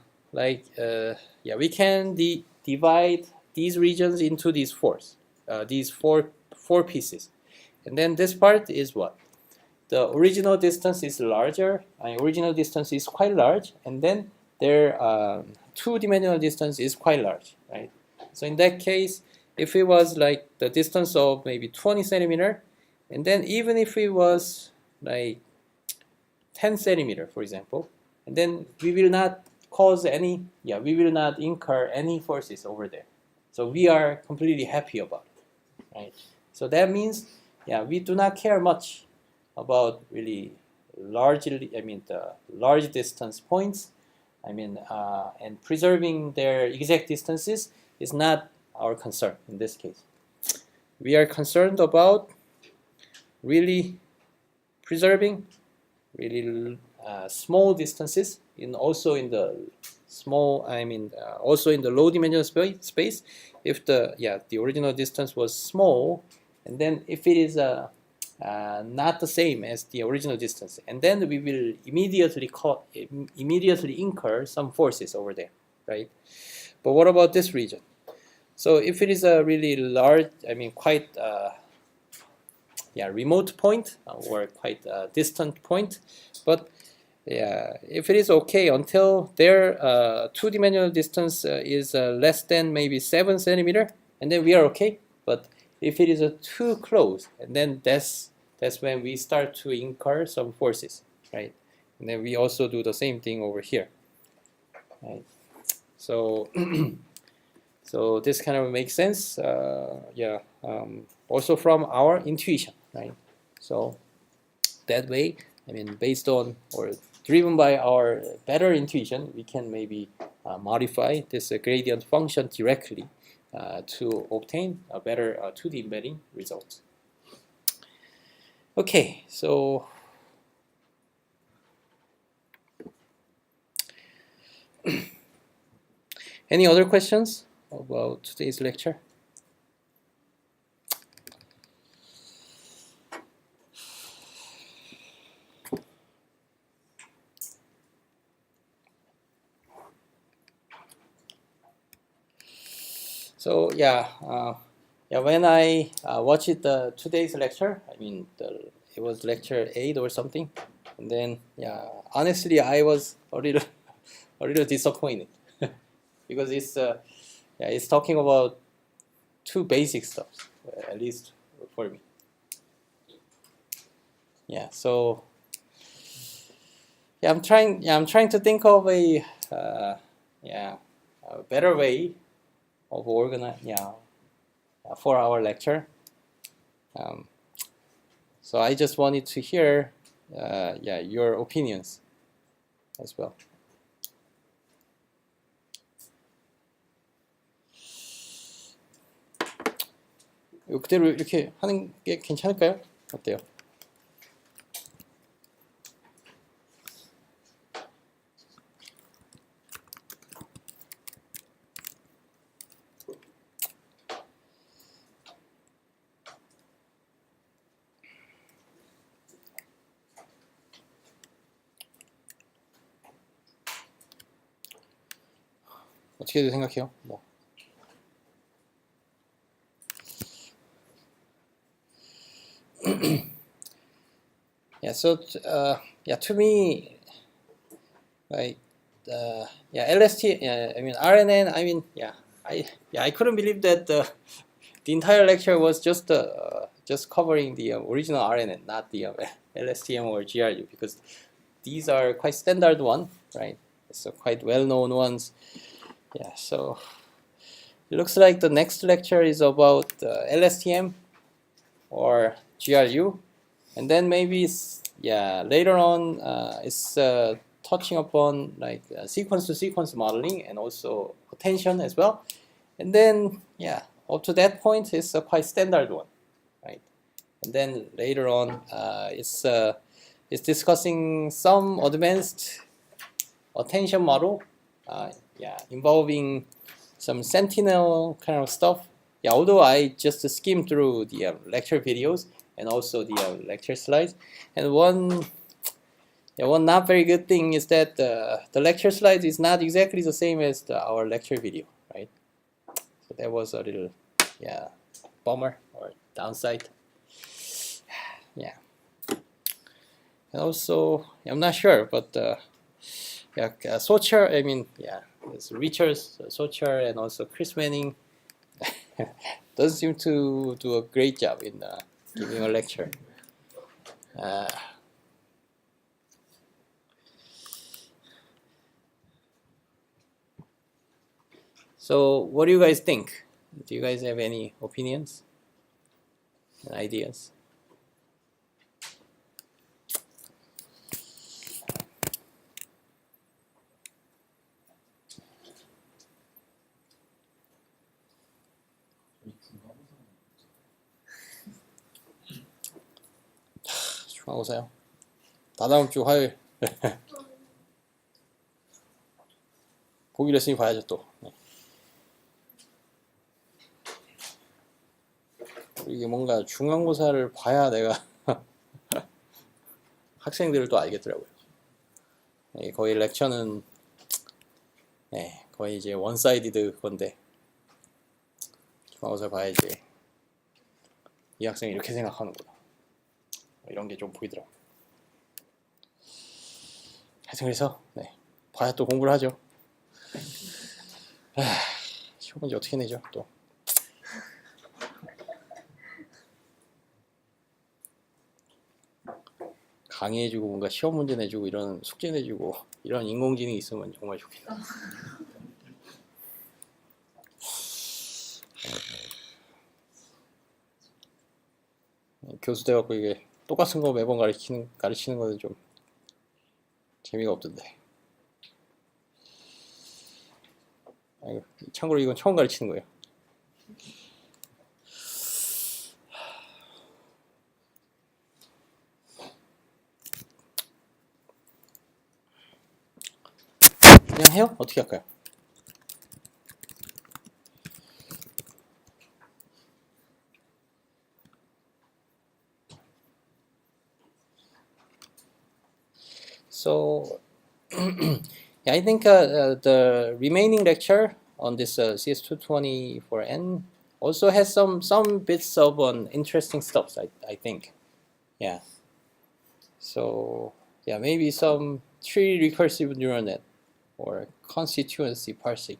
can divide these regions into these four pieces, and then this part is what? The original distance is larger, and original distance is quite large, and then their two-dimensional distance is quite large, right? So in that case, if it was like the distance of maybe 20 centimeter, and then even if it was like 10 centimeter, for example, and then we will not incur any forces over there. So we are completely happy about it, right? So that means, we do not care much about really the large distance points. And preserving their exact distances is not our concern in this case. We are concerned about really preserving really small distances also in the low dimensional space. If the original distance was small, and then if it is not the same as the original distance, and then we will immediately incur some forces over there, right? But what about this region? So if it is a really large, quite remote point or quite distant point, but if it is okay until their two-dimensional distance is less than maybe 7 centimeter, and then we are okay. But if it is too close, and then that's when we start to incur some forces, right? And then we also do the same thing over here, right? So so this kind of makes sense, also from our intuition, right? So that way, based on or driven by our better intuition, we can maybe modify this gradient function directly to obtain a better 2D embedding result. Okay, so any other questions about today's lecture? So when I watched today's lecture, it was lecture 8 or something, and then honestly I was a little disappointed because it's talking about too basic stuff, at least for me. So I'm trying to think of a better way of for our lecture. So I just wanted to hear your opinions as well. 그대로 이렇게 하는 게 괜찮을까요? 어때요? 어떻게 생각해요? 뭐. To me, like LST, RNN. I couldn't believe that the entire lecture was just covering the original RNN, not the LSTM or GRU, because these are quite standard one, right? So quite well-known ones. So it looks like the next lecture is about LSTM or GRU, and then maybe later on it's touching upon like sequence-to-sequence modeling and also attention as well, and then up to that point it's a quite standard one, right? And then later on it's discussing some advanced attention model, involving some sentinel kind of stuff. Although I just skimmed through the lecture videos, and also the lecture slides. And one not very good thing is that the lecture slides is not exactly the same as our lecture video, right? So that was a little, bummer or downside. Yeah. And also, I'm not sure, but Socher, it's Richards, Socher, and also Chris Manning doesn't seem to do a great job in giving a lecture. So what do you guys think? Do you guys have any opinions and ideas? 중간고사요? 다다음 주 화요일. 보기로 했으니 봐야죠 또. 이게 뭔가 중간고사를 봐야 내가 학생들을 또 알겠더라고요. 거의 렉처는 거의 이제 원사이디드 건데 중간고사 봐야 이제 이 학생이 이렇게 생각하는구나. 이런 게 좀 보이더라고요. 하여튼 그래서 봐야 또 공부를 하죠. 시험 문제 어떻게 내죠 또. 강의해주고 뭔가 시험 문제 내주고 이런 숙제 내주고 이런 인공지능이 있으면 정말 좋겠다. 교수 돼갖고 이게 똑같은 거 매번 가르치는 거는 좀 재미가 없던데. 참고로 이건 처음 가르치는 거예요. 그냥 해요? 어떻게 할까요? So I think the remaining lecture on this CS224N also has some bits of interesting stuff. I think, yeah. So maybe some tree recursive neural net or constituency parsing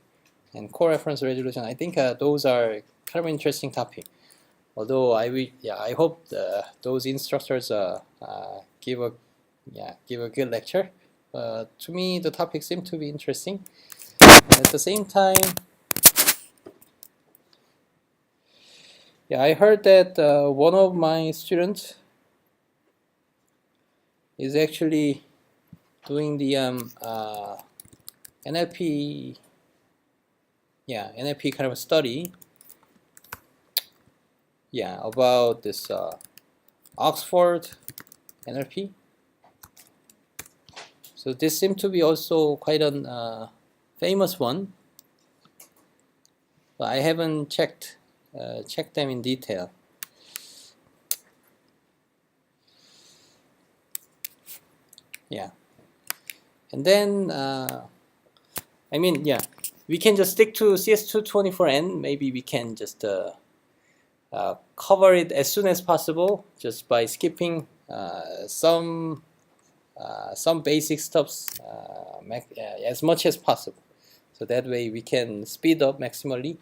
and core reference resolution. I think those are kind of interesting topic. Although I hope those instructors give a good lecture. To me, the topic seemed to be interesting. And at the same time, I heard that one of my students is actually doing the NLP kind of a study about this Oxford NLP. So this seemed to be also quite a famous one, but I haven't checked them in detail. And then we can just stick to CS224N. Maybe we can just cover it as soon as possible, just by skipping some basic stuffs as much as possible. So that way we can speed up maximally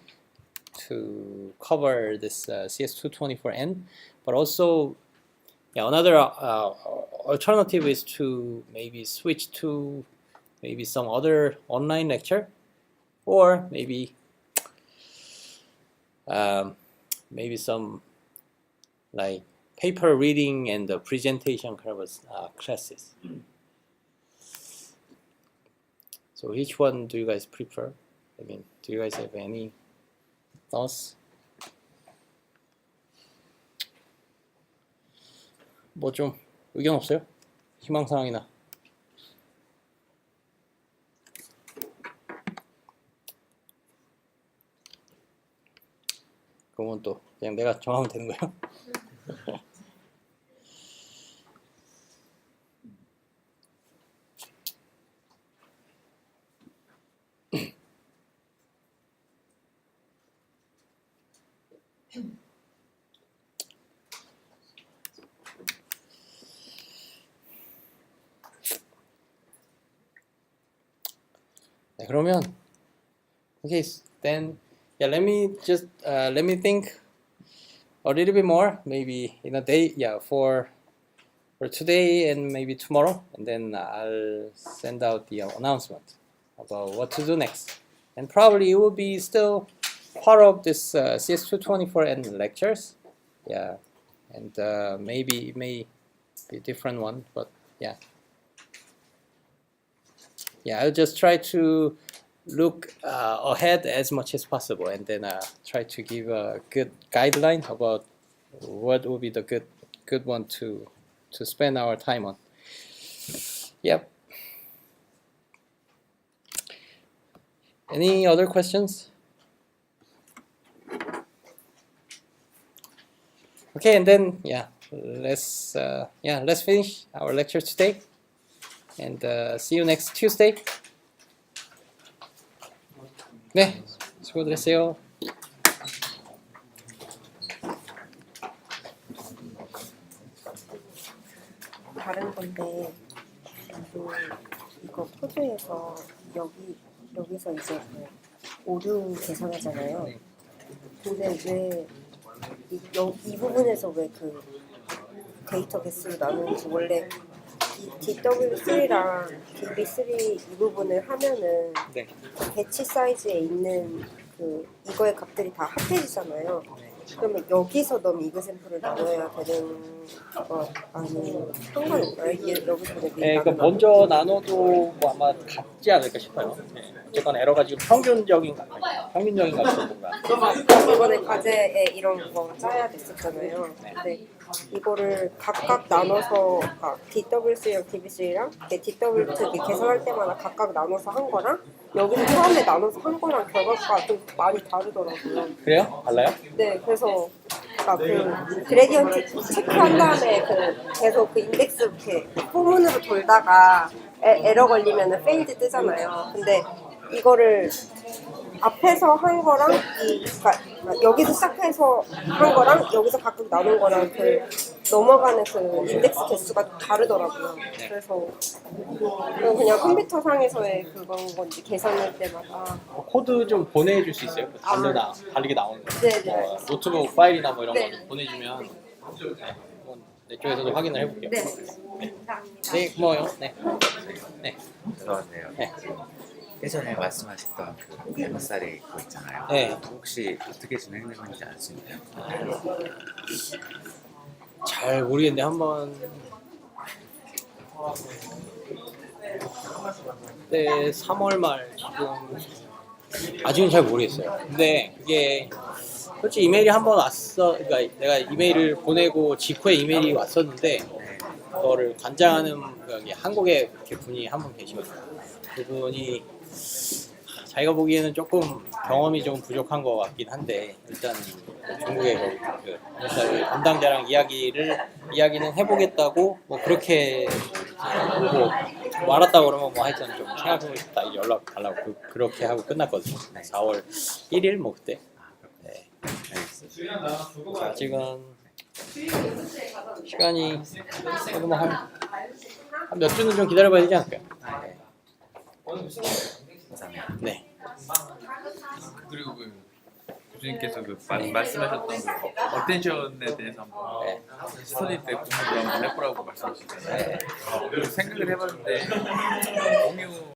to cover this CS224N. But also, another alternative is to maybe switch to maybe some other online lecture, or maybe some like paper reading and the presentation kind of classes. So which one do you guys prefer? Do you guys have any thoughts? 뭐 좀 의견 없어요? 희망사항이나. 그러면 또 그냥 내가 정하면 되는 거예요? 네, 그러면 okay, then yeah, let me think a little bit more, maybe in a day, yeah, for today and maybe tomorrow, and then I'll send out the announcement about what to do next. And probably it will be still part of this CS224N lectures, yeah, and maybe it may be a different one, but yeah. Yeah, I'll just try to look ahead as much as possible, and then try to give a good guideline about what will be the good one to spend our time on. Yep. Any other questions? Okay, and then yeah, let's finish our lecture today, and see you next Tuesday. 네, 수고하셨어요. 다른 건데 이거 코드에서 여기서 이제 그 오류 계산하잖아요. 근데 왜 이 부분에서 왜 그 데이터 개수를 나누는지 원래 DW3랑 DB3 이 부분을 하면은 네. 배치 사이즈에 있는 그 이거의 값들이 다 합해지잖아요. 그러면 여기서 너무 이그샘플을 나눠야 되는 거 아니면 상관없나요? 여기서 네, 그러니까 먼저 나눠도 뭐 아마 같지 않을까 싶어요. 네. 어쨌거나 에러가 지금 평균적인 값은 뭔가. 이번에 과제에 이런 거 짜야 됐었잖아요. 근데 이거를 각각 나눠서 DW3랑 DB3랑 DW2 계산할 때마다 각각 나눠서 한 거랑 여기서 처음에 나눠서 한 거랑 결과가 좀 많이 다르더라고요. 그래요? 달라요? 네, 그래서 그 그레디언트 체크한 다음에 계속 그 인덱스 이렇게 포문으로 돌다가 에러 걸리면 페일드 뜨잖아요. 근데 이거를 앞에서 한 거랑 그러니까 여기서 시작해서 한 거랑 여기서 각각 나눈 거랑 그 넘어가는 그 인덱스 개수가 다르더라고요. 그래서 그냥 컴퓨터 상에서의 그건 건지 계산할 때마다 코드 좀 보내줄 수 있어요? 다르게 나오는 거. 네네. 노트북 파일이나 뭐 이런 네. 거 보내주면 한번 내 쪽에서도 확인을 해볼게요. 네. 감사합니다. 네, 고마워요. 네. 네. 죄송한데요. 네. 예전에 말씀하셨던 그 MSRA 그거 있잖아요. 네. 혹시 어떻게 진행되는지 알 수 있나요? 잘 모르겠는데 한번 네, 3월 말 지금 아직은 잘 모르겠어요. 근데 그게 솔직히 이메일이 한번 왔어. 그러니까 내가 이메일을 보내고 직후에 이메일이 왔었는데 그거를 관장하는 한국에 이렇게 분이 한 분 계시거든요. 그분이 자기가 보기에는 조금 경험이 좀 부족한 것 같긴 한데 일단 중국의 그 담당자랑 이야기는 해보겠다고 뭐 그렇게 뭐 말았다고 그러면 뭐 하여튼 좀 생각해보고 싶다 연락 달라고 그렇게 하고 끝났거든요. 4월 1일 뭐 그때. 네. 자, 아직은 시간이 그래도 뭐 한 몇 주는 좀 기다려봐야 되지 않을까요? 네. 감사합니다. 네. 그리고 그 교수님께서 그 말씀하셨던 그 어텐션에 대해서 한번 네. 스터디 때 공부를 한번 해보라고 말씀하셨잖아요. 생각을 해봤는데 공유